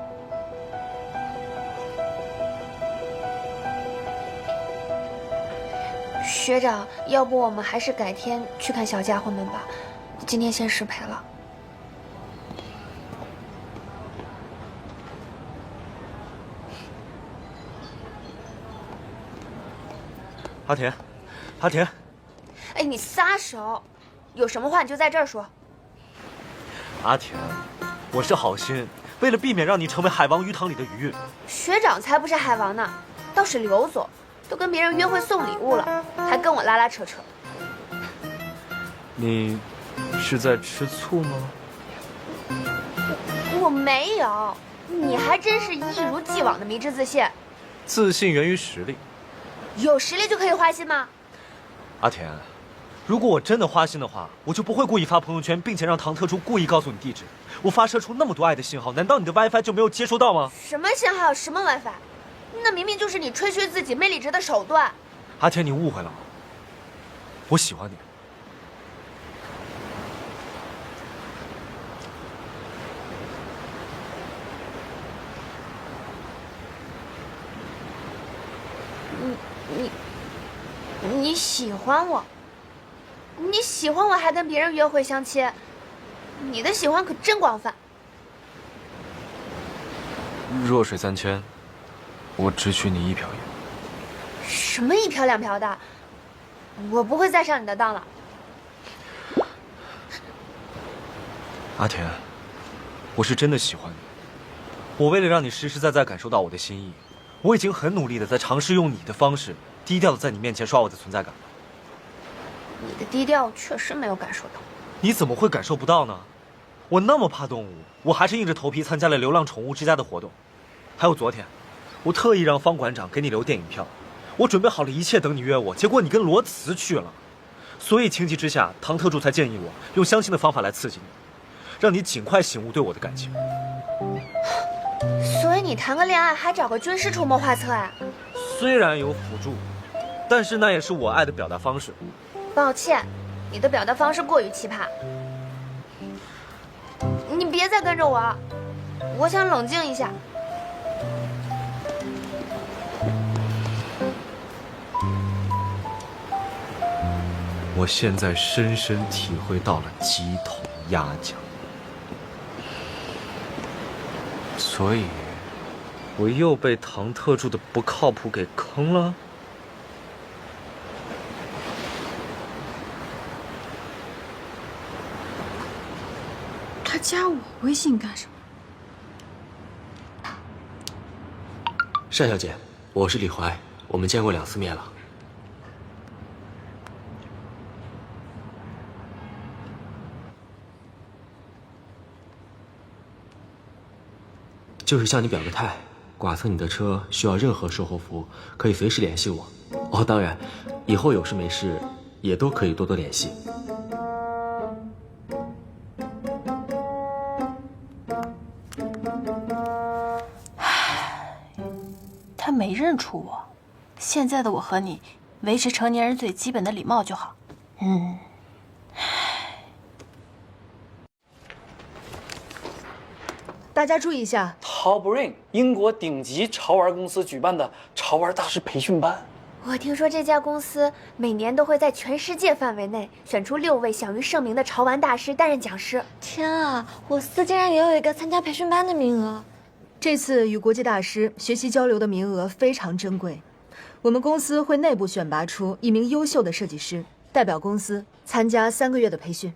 学长，要不我们还是改天去看小家伙们吧，今天先失陪了。阿田，阿田，哎，你撒手！有什么话你就在这儿说。阿田，我是好心，为了避免让你成为海王鱼塘里的鱼。学长才不是海王呢，倒是刘总，都跟别人约会送礼物了，还跟我拉拉扯扯。你是在吃醋吗？我没有，你还真是一如既往的迷之自信。自信源于实力。有实力就可以花心吗？阿田，如果我真的花心的话，我就不会故意发朋友圈，并且让唐特助故意告诉你地址。我发射出那么多爱的信号，难道你的 WiFi 就没有接收到吗？什么信号？什么 WiFi？那明明就是你吹嘘自己没理智的手段。阿田，你误会了，我喜欢你。你喜欢我？你喜欢我还跟别人约会相亲？你的喜欢可真广泛。弱水三千，我只许你一瓢饮。什么一瓢两瓢的？我不会再上你的当了。阿田，我是真的喜欢你。我为了让你实实在在感受到我的心意，我已经很努力的在尝试用你的方式，低调的在你面前刷我的存在感。你的低调确实没有感受到。你怎么会感受不到呢？我那么怕动物，我还是硬着头皮参加了流浪宠物之家的活动。还有昨天，我特意让方馆长给你留电影票，我准备好了一切等你约我，结果你跟罗慈去了。所以情急之下，唐特助才建议我用相亲的方法来刺激你，让你尽快醒悟对我的感情。所以你谈个恋爱还找个军师出谋划策啊？虽然有辅助，但是那也是我爱的表达方式。抱歉，你的表达方式过于奇葩。你别再跟着我，我想冷静一下。我现在深深体会到了鸡同鸭讲，所以我又被唐特助的不靠谱给坑了。他加我微信干什么？单小姐，我是李怀，我们见过2次面了。就是向你表个态，剐蹭你的车需要任何售后服务，可以随时联系我。哦，当然，以后有事没事也都可以多多联系。他没认出我，现在的我和你维持成年人最基本的礼貌就好。大家注意一下 ，Top Ring 英国顶级潮玩公司举办的潮玩大师培训班。我听说这家公司每年都会在全世界范围内选出6位享誉盛名的潮玩大师担任讲师。天啊，我司竟然也有一个参加培训班的名额。这次与国际大师学习交流的名额非常珍贵，我们公司会内部选拔出1名优秀的设计师，代表公司参加3个月的培训。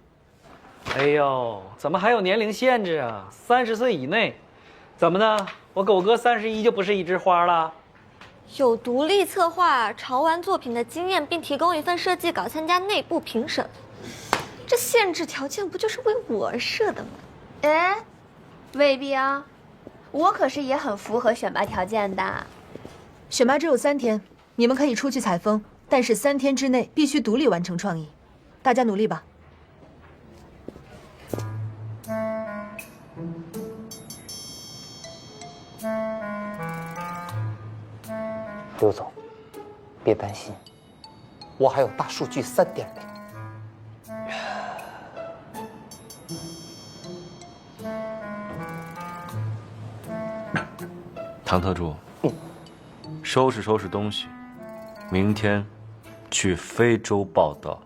哎呦，怎么还有年龄限制啊？30岁以内，怎么的？我狗哥31就不是一枝花了？有独立策划潮玩作品的经验，并提供一份设计稿参加内部评审，这限制条件不就是为我而设的吗？哎，未必啊，我可是也很符合选拔条件的。选拔只有3天，你们可以出去采风，但是3天之内必须独立完成创意，大家努力吧。刘总，别担心，我还有大数据3.0。唐特助，收拾收拾东西，明天去非洲报道。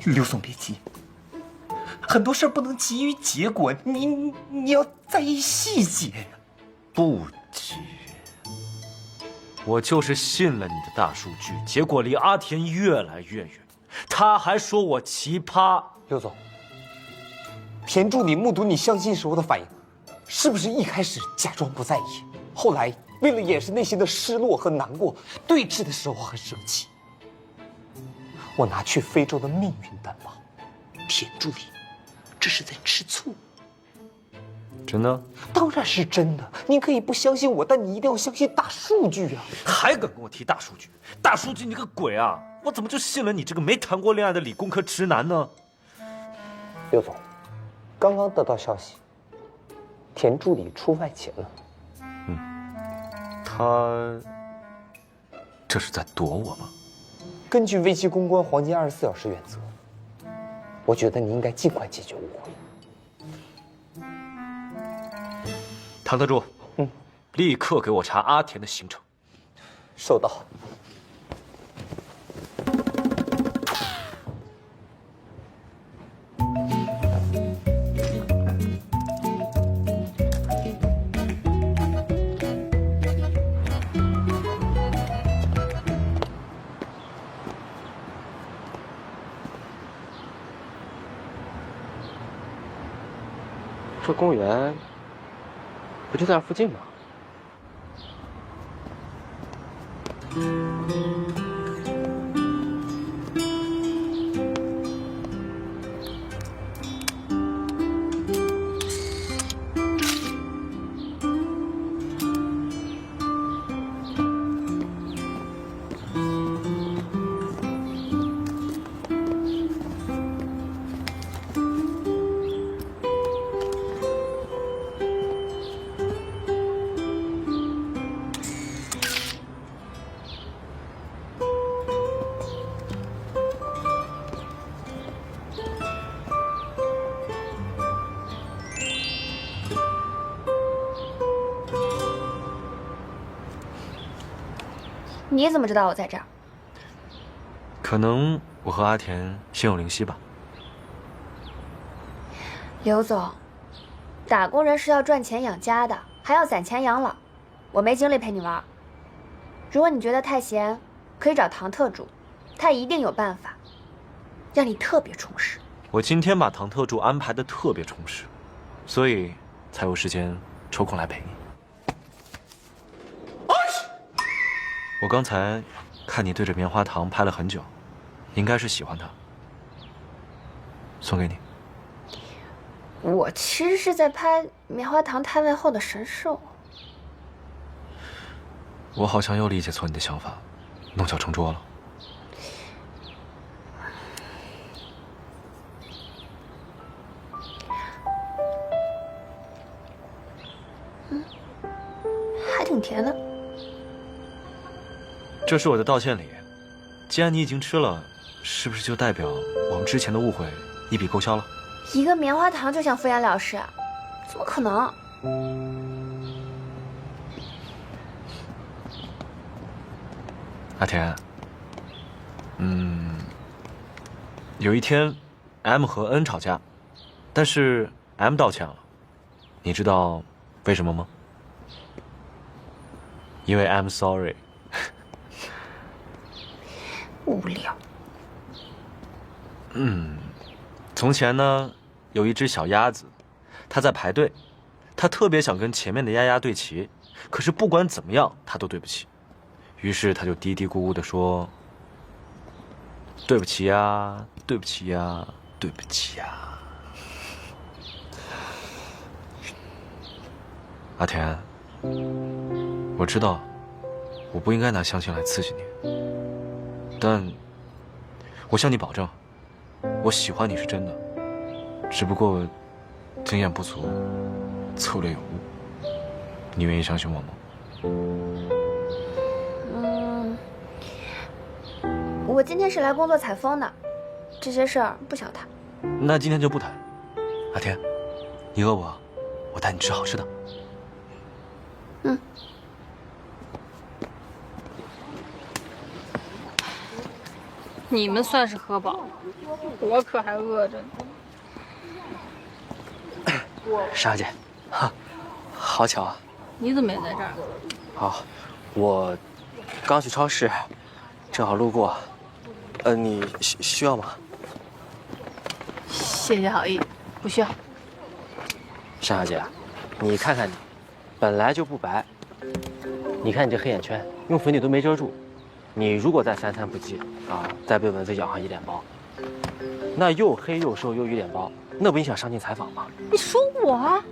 刘总别急，很多事儿不能急于结果，你要在意细节呀。不急，我就是信了你的大数据，结果离阿田越来越远，他还说我奇葩。刘总，田助理目睹你相亲时候的反应，是不是一开始假装不在意，后来为了掩饰内心的失落和难过，对峙的时候很生气？我拿去非洲的命运担保，田助理，这是在吃醋。真的？当然是真的。你可以不相信我，但你一定要相信大数据啊！还敢跟我提大数据？大数据你个鬼啊！我怎么就信了你这个没谈过恋爱的理工科直男呢？刘总，刚刚得到消息，田助理出外勤了。他这是在躲我吗？根据危机公关黄金24小时原则，我觉得你应该尽快解决误会。唐特助，立刻给我查阿田的行程。收到。这公园不就在附近吗？你怎么知道我在这儿？可能我和阿田心有灵犀吧。刘总，打工人是要赚钱养家的，还要攒钱养老，我没精力陪你玩。如果你觉得太闲，可以找唐特助，他一定有办法，让你特别充实。我今天把唐特助安排的特别充实，所以才有时间抽空来陪你。我刚才看你对着棉花糖拍了很久，应该是喜欢它，送给你。我其实是在拍棉花糖摊位后的神兽。我好像又理解错你的想法，弄巧成拙了。还挺甜的。这是我的道歉礼，既然你已经吃了，是不是就代表我们之前的误会一笔勾销了？一个棉花糖就想敷衍了事，怎么可能？阿田，有一天 M 和 N 吵架，但是 M 道歉了，你知道为什么吗？因为 I'm sorry。无聊。从前呢，有一只小鸭子，它在排队，它特别想跟前面的鸭鸭对齐，可是不管怎么样，它都对不起。于是它就嘀嘀咕咕地说：“对不起呀，对不起呀，对不起呀。”阿田，我知道，我不应该拿相亲来刺激你，但我向你保证，我喜欢你是真的，只不过经验不足，策略有误。你愿意相信我吗？我今天是来工作采风的，这些事儿不想谈。那今天就不谈。阿田，你饿不饿？我带你吃好吃的。你们算是喝饱，我可还饿着呢。莎姐，好巧啊！你怎么也在这儿？好，我刚去超市，正好路过。你需要吗？谢谢好意，不需要。莎姐，你看看你，本来就不白，你看你这黑眼圈，用粉底都没遮住。你如果再三餐不继啊，再被蚊子咬上一脸包，那又黑又瘦又一脸包，那不影响上镜采访吗？你说我？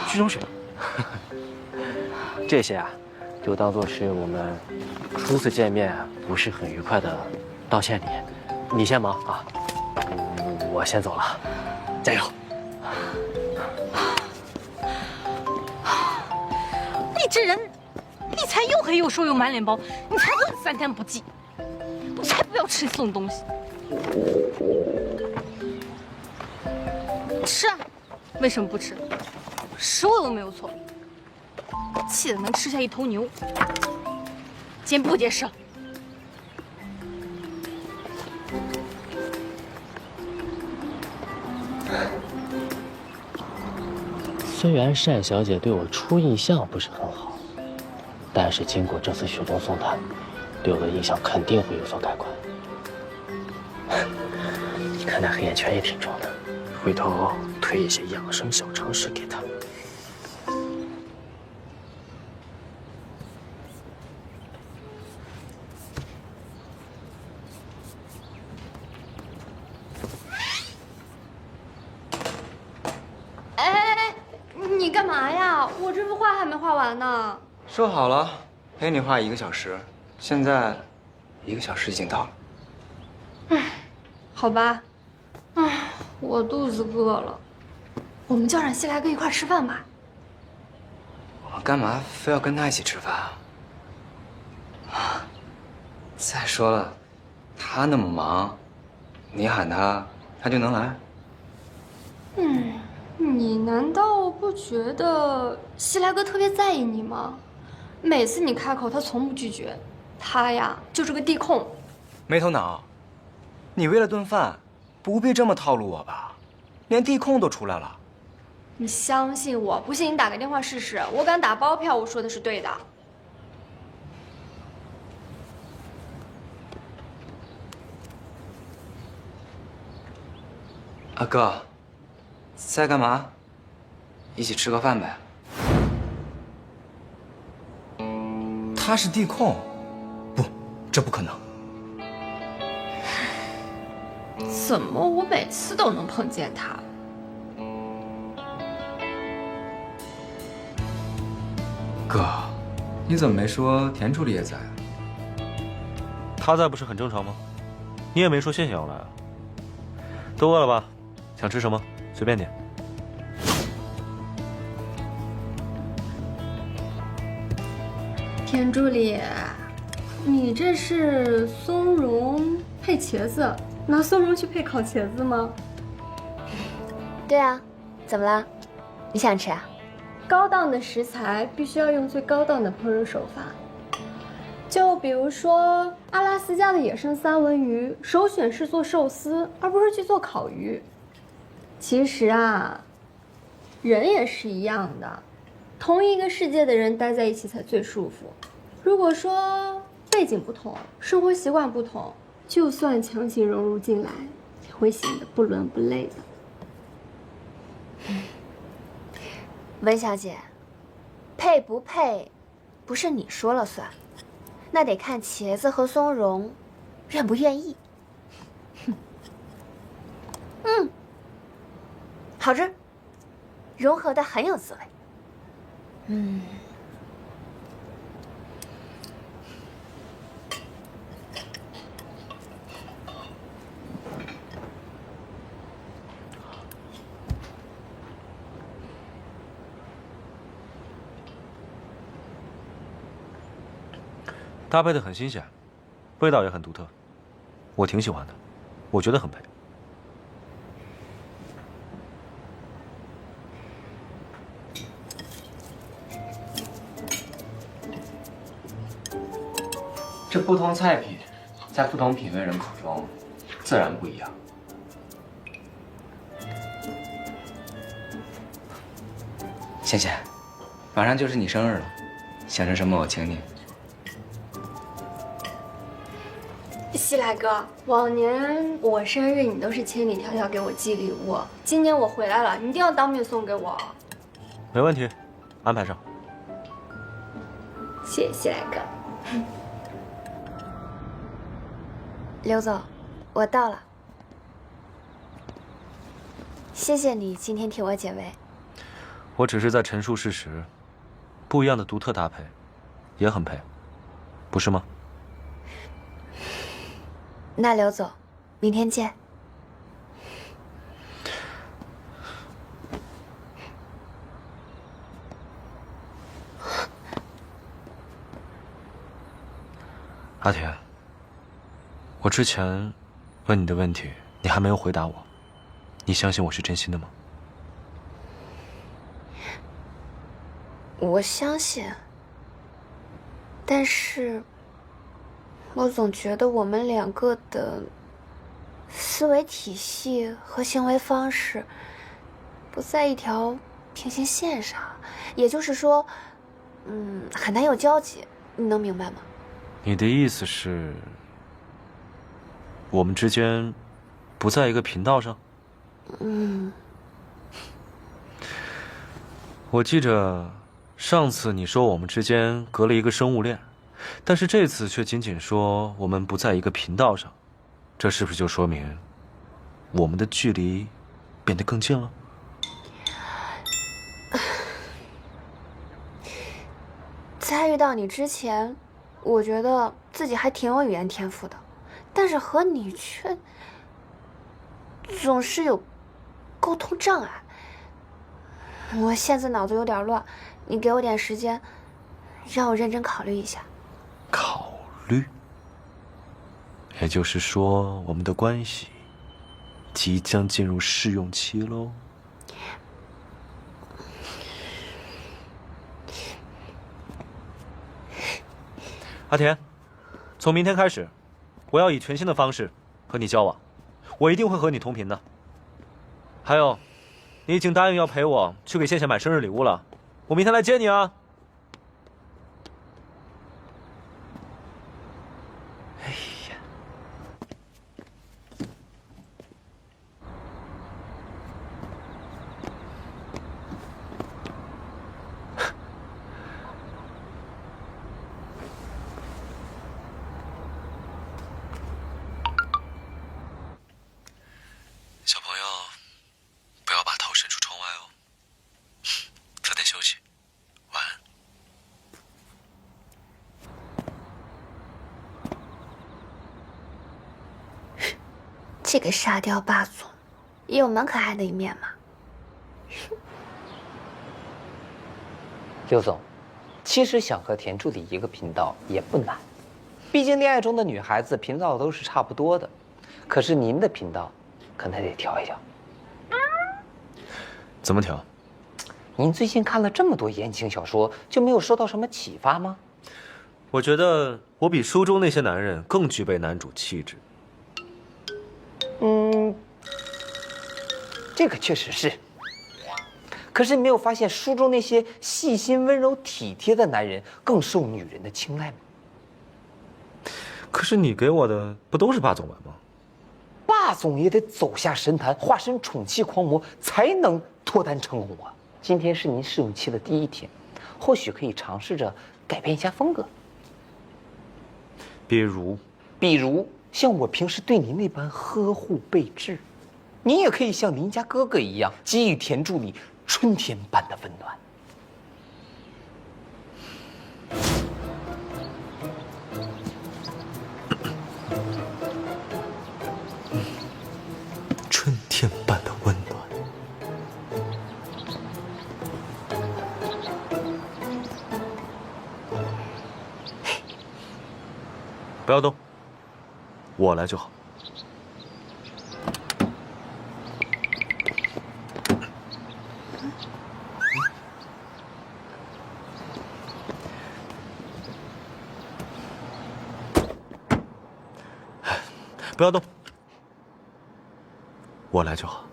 居中选，这些啊，就当做是我们初次见面不是很愉快的道歉礼。你先忙啊，我先走了，加油！你这人，你才又黑又瘦又满脸包，你才饿3天不继，我才不要吃你送的东西。吃啊，为什么不吃？吃我都没有错，气得能吃下一头牛。今天不接受。虽然单小姐对我初印象不是很好，但是经过这次雪中送炭，对我的印象肯定会有所改观。你看那黑眼圈也挺重的，回头推一些养生小常识给她。你干嘛呀？我这幅画还没画完呢。说好了陪你画1个小时，现在1个小时已经到了。好吧。我肚子饿了，我们叫上西来哥一块吃饭吧。我干嘛非要跟他一起吃饭啊？再说了，他那么忙，你喊他，他就能来？你难道不觉得西来哥特别在意你吗？每次你开口，他从不拒绝。他呀，就是个地控。没头脑。你为了顿饭，不必这么套路我吧？连地控都出来了。你相信我，不信你打个电话试试。我敢打包票，我说的是对的。阿哥，在干嘛？一起吃个饭呗。他是地控，不，这不可能。怎么我每次都能碰见他？哥，你怎么没说田助理也在啊？他在不是很正常吗？你也没说谢谢要来啊。都饿了吧？想吃什么随便点。田助理，你这是松茸配茄子，拿松茸去配烤茄子吗？对啊，怎么了？你想吃啊？高档的食材必须要用最高档的烹饪手法。就比如说阿拉斯加的野生三文鱼，首选是做寿司，而不是去做烤鱼。其实啊，人也是一样的，同一个世界的人待在一起才最舒服。如果说背景不同，生活习惯不同，就算强行融入进来，也会显得不伦不类的。文小姐，配不配，不是你说了算，那得看茄子和松茸愿不愿意。好吃，融合的很有滋味。搭配的很新鲜，味道也很独特，我挺喜欢的，我觉得很配。这不同菜品，在不同品味人口中，自然不一样。倩倩，马上就是你生日了，想吃什么我请你。西来哥，往年我生日你都是千里迢迢给我寄礼物，今年我回来了，你一定要当面送给我。没问题，安排上。谢谢西来哥。刘总，我到了。谢谢你今天替我解围。我只是在陈述事实，不一样的独特搭配，也很配，不是吗？那刘总，明天见。阿田，我之前问你的问题，你还没有回答我，你相信我是真心的吗？我相信，但是我总觉得我们两个的思维体系和行为方式不在一条平行线上，也就是说，很难有交集，你能明白吗？你的意思是，我们之间不在一个频道上？我记着上次你说我们之间隔了一个生物链，但是这次却仅仅说我们不在一个频道上，这是不是就说明我们的距离变得更近了？在遇到你之前，我觉得自己还挺有语言天赋的，但是和你却总是有沟通障碍。我现在脑子有点乱，你给我点时间，让我认真考虑一下。考虑？也就是说，我们的关系即将进入试用期喽？阿田，从明天开始，我要以全新的方式和你交往，我一定会和你同频的。还有，你已经答应要陪我去给倩倩买生日礼物了，我明天来接你啊。小朋友，不要把头伸出窗外哦。早点休息，晚安。这个沙雕霸总，也有蛮可爱的一面嘛。刘总，其实想和田助理一个频道也不难，毕竟恋爱中的女孩子频道都是差不多的。可是您的频道，可能得调一调。怎么调？您最近看了这么多言情小说，就没有受到什么启发吗？我觉得我比书中那些男人更具备男主气质。这个确实是。可是你没有发现书中那些细心、温柔、体贴的男人更受女人的青睐吗？可是你给我的不都是霸总文吗？霸总也得走下神坛，化身宠妻狂魔，才能脱单成功啊！今天是您试用期的第1天，或许可以尝试着改变一下风格。比如像我平时对你那般呵护备至，你也可以像邻家哥哥一样，给予田助理春天般的温暖。春天般的温暖。不要动，我来就好。不要动，我来就好。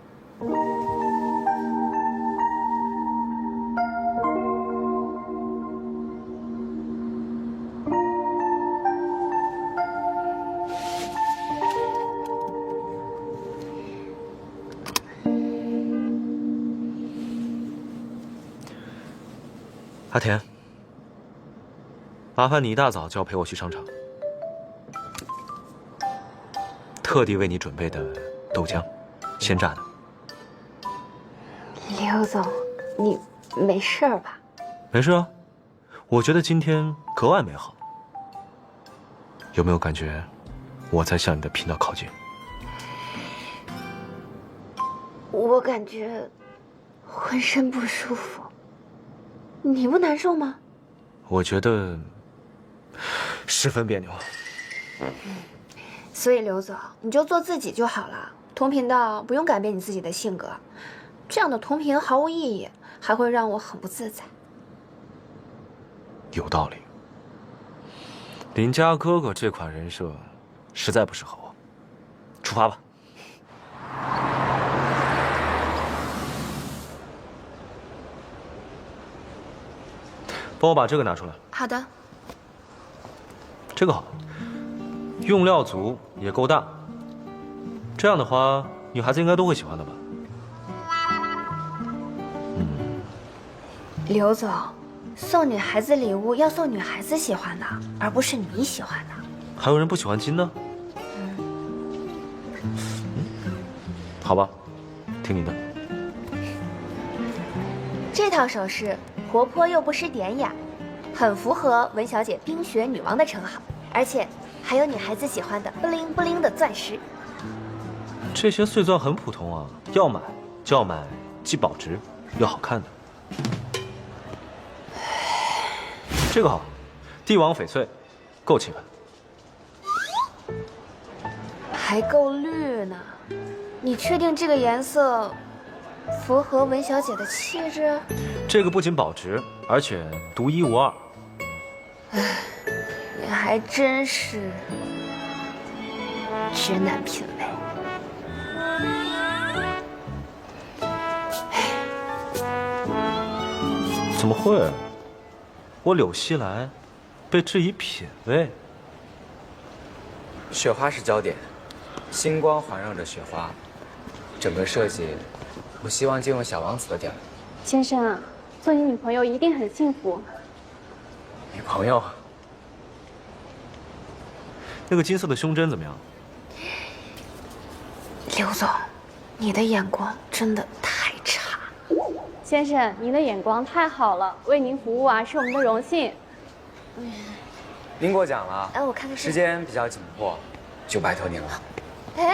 阿田，麻烦你一大早就要陪我去商场。特地为你准备的豆浆，鲜榨的。刘总，你没事吧？没事啊，我觉得今天格外美好。有没有感觉我在向你的频道靠近？我感觉浑身不舒服。你不难受吗？我觉得十分别扭。所以刘总，你就做自己就好了。同频道不用改变你自己的性格，这样的同频毫无意义，还会让我很不自在。有道理。邻家哥哥这款人设，实在不适合我。出发吧。帮我把这个拿出来。好的。这个好。用料足也够大，这样的花女孩子应该都会喜欢的吧？刘总，送女孩子礼物要送女孩子喜欢的，而不是你喜欢的。还有人不喜欢金呢？好吧，听你的。这套首饰活泼又不失典雅，很符合文小姐冰雪女王的称号，而且还有女孩子喜欢的布灵布灵的钻石。这些碎钻很普通啊，要买就要买既保值又好看的。这个好，帝王翡翠，够气派。还够绿呢，你确定这个颜色符合文小姐的气质？这个不仅保值，而且独一无二。你还真是直男品味。怎么会？我柳熙来被质疑品味。雪花是焦点，星光环绕着雪花，整个设计，我希望进入小王子的调。先生啊，做你女朋友一定很幸福。女朋友？那个金色的胸针怎么样？刘总，你的眼光真的太差。先生，您的眼光太好了，为您服务啊是我们的荣幸。您过奖了。哎，我看看时间比较紧迫，就拜托您了。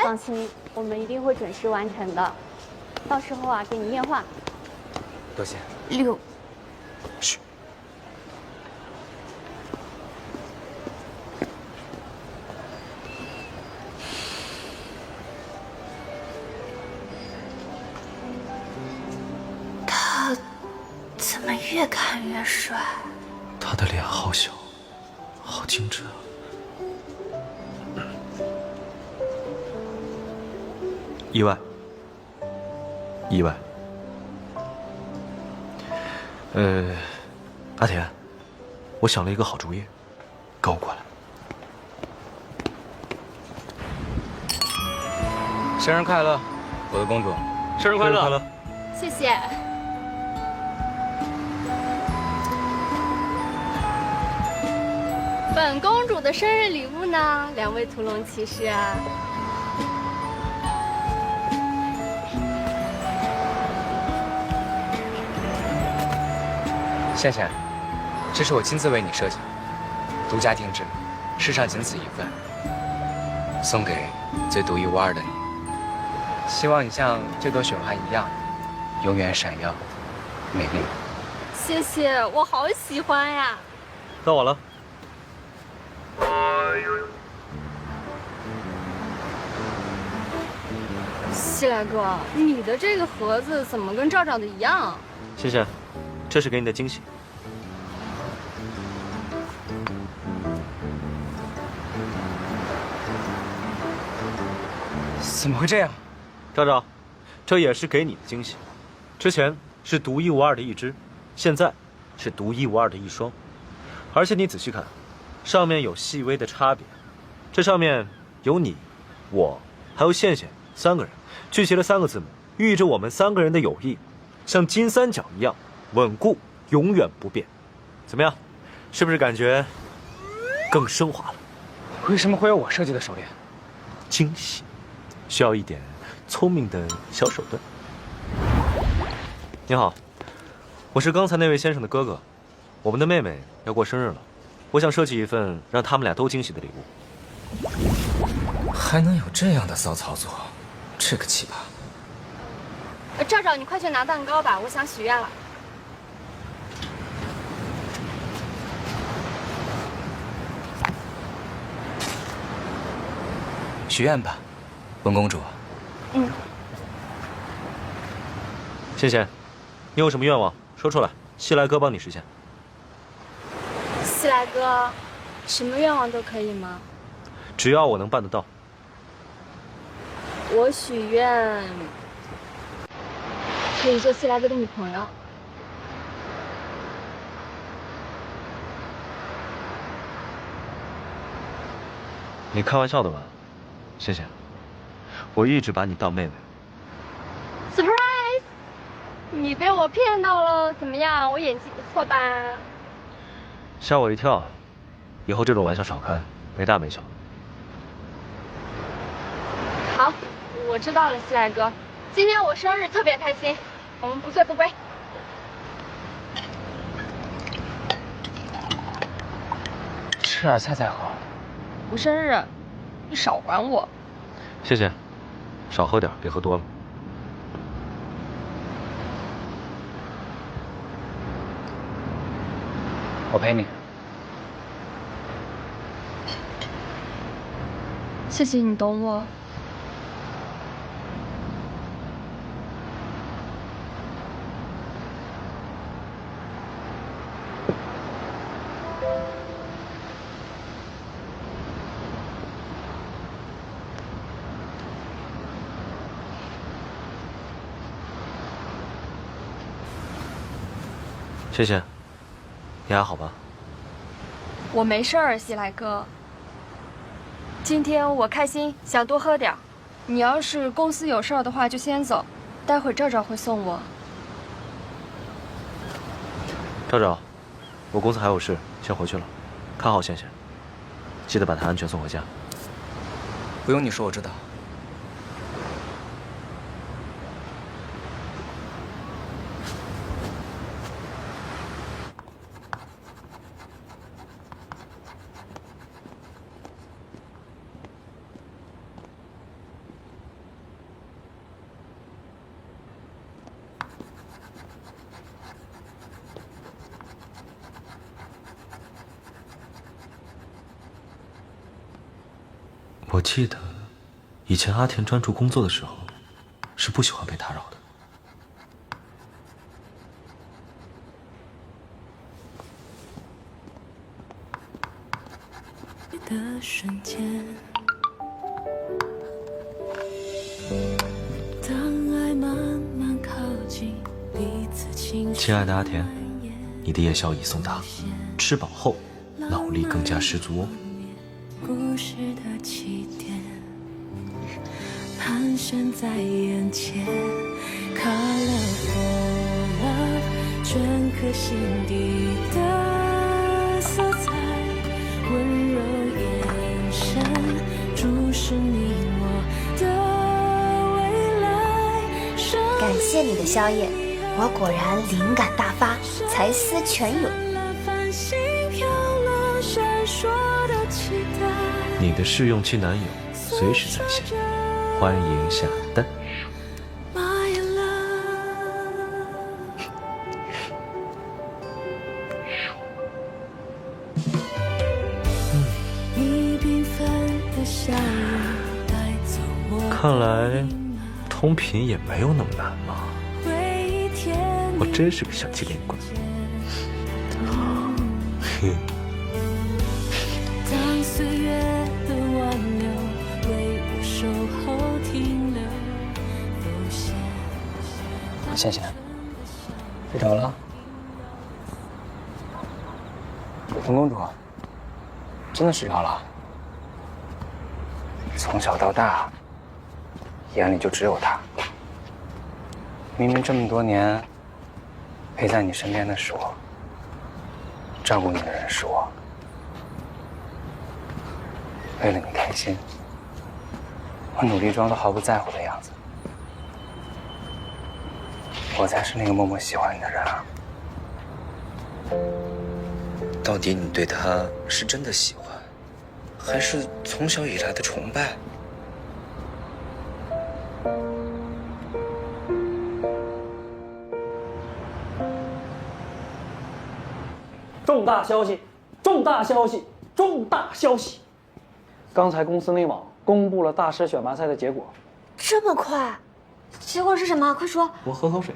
放心，我们一定会准时完成的。到时候啊，给你面话。多谢。六。嘘。么越看越帅？他的脸好小，好精致啊。意外，意外。阿田，我想了一个好主意，跟我过来。生日快乐，我的公主！生日快乐！生日快乐！谢谢。本公主的生日礼物呢？两位屠龙骑士啊。倩倩，这是我亲自为你设计的，独家定制，世上仅此一份，送给最独一无二的你。希望你像这朵雪花一样，永远闪耀美丽。谢谢，我好喜欢呀。到我了。西来哥，你的这个盒子怎么跟赵赵的一样？谢谢，这是给你的惊喜。怎么会这样？赵赵，这也是给你的惊喜。之前是独一无二的一只，现在是独一无二的一双。而且你仔细看，上面有细微的差别。这上面有你、我还有倩倩3个人，聚齐了3个字母，寓意着我们3个人的友谊像金三角一样稳固，永远不变。怎么样？是不是感觉更升华了？为什么会有我设计的手链？惊喜，需要一点聪明的小手段。你好，我是刚才那位先生的哥哥，我们的妹妹要过生日了，我想设计一份让他们俩都惊喜的礼物。还能有这样的骚操作，这个奇葩！赵赵，你快去拿蛋糕吧，我想许愿了。许愿吧，本公主。嗯。倩倩，你有什么愿望说出来，西来哥帮你实现。西来哥，什么愿望都可以吗？只要我能办得到。我许愿可以做西来哥的女朋友。你开玩笑的吧，倩倩？我一直把你当妹妹。Surprise！ 你被我骗到了，怎么样？我演技不错吧？吓我一跳，以后这种玩笑少开，没大没小。好，我知道了，西来哥。今天我生日，特别开心，我们不醉不归。吃点菜再喝。我生日，你少管我。谢谢，少喝点，别喝多了。我陪你。谢谢你懂我。谢谢，你还好吧？我没事儿，西来哥。今天我开心，想多喝点。你要是公司有事儿的话，就先走，待会儿赵赵会送我。赵赵，我公司还有事，先回去了。看好倩倩，记得把她安全送回家。不用你说，我知道。我记得，以前阿田专注工作的时候，是不喜欢被打扰的。的瞬间。当爱慢慢靠近，彼此情绪。亲爱的阿田，你的夜宵已送达，吃饱后脑力更加十足哦。故事的起点，盘旋在眼前 ，Colorful love， 镌刻心底的色彩，温柔眼神注视你我的未来。感谢你的宵夜，我果然灵感大发，才思泉涌。你的试用期男友随时在线，欢迎下单。看来通频也没有那么难嘛，我真是个小机灵鬼。嘿。当岁月的挽留为我守候停留，浮现。倩倩，睡着了？红公主，真的睡着了？从小到大，眼里就只有她。明明这么多年，陪在你身边的是我，照顾你的人是我。为了你开心，我努力装作毫不在乎的样子。我才是那个默默喜欢你的人啊！到底你对他是真的喜欢，还是从小以来的崇拜？重大消息！重大消息！重大消息！刚才公司内网公布了大师选拔赛的结果。这么快？结果是什么？快说！我喝口水。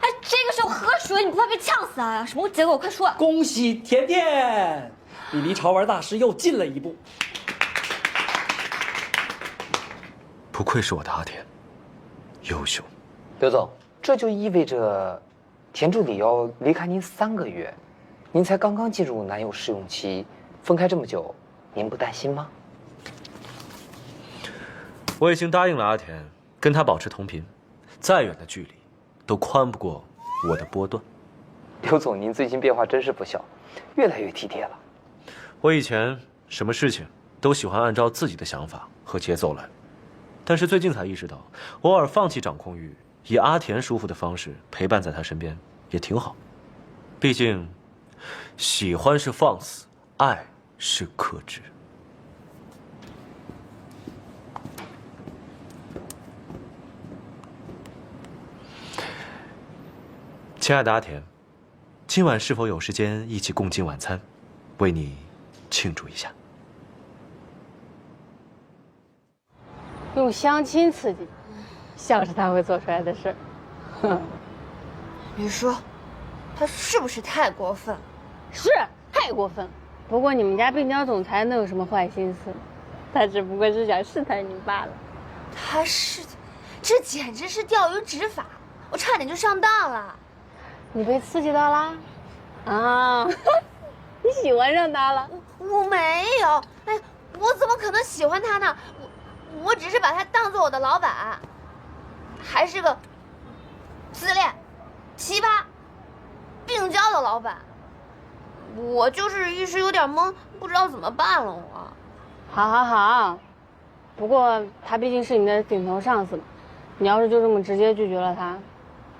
哎，这个时候喝水，你不怕被呛死啊？什么结果？快说！恭喜甜甜，你离潮玩大师又近了一步。不愧是我的阿田，优秀。刘总，这就意味着田助理要离开您3个月，您才刚刚进入男友试用期，分开这么久，您不担心吗？我已经答应了阿田，跟他保持同频，再远的距离都宽不过我的波段。刘总，您最近变化真是不小，越来越体贴了。我以前什么事情都喜欢按照自己的想法和节奏来，但是最近才意识到，偶尔放弃掌控欲，以阿田舒服的方式陪伴在他身边也挺好。毕竟，喜欢是放肆，爱是克制。亲爱的阿田，今晚是否有时间一起共进晚餐，为你庆祝一下？用相亲刺激，像是他会做出来的事儿。你说，他是不是太过分？是太过分了。不过你们家病娇总裁能有什么坏心思？他只不过是想试探你罢了。他是，这简直是钓鱼执法，我差点就上当了。你被刺激到啦？啊，你喜欢上他了？我没有，哎，我怎么可能喜欢他呢？我只是把他当做我的老板，还是个自恋、奇葩、病娇的老板。我就是一时有点懵，不知道怎么办了。我，好，不过他毕竟是你的顶头上司嘛，你要是就这么直接拒绝了他，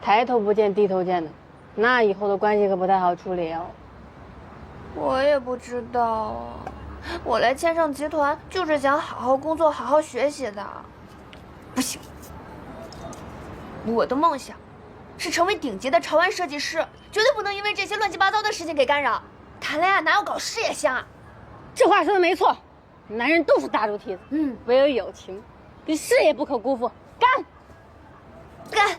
抬头不见低头见的，那以后的关系可不太好处理哦。我也不知道啊，我来千盛集团就是想好好工作、好好学习的。不行，我的梦想是成为顶级的潮玩设计师，绝对不能因为这些乱七八糟的事情给干扰。谈恋爱哪有搞事业香啊？这话说的没错，男人都是大猪蹄子，唯有友情比事业不可辜负。干！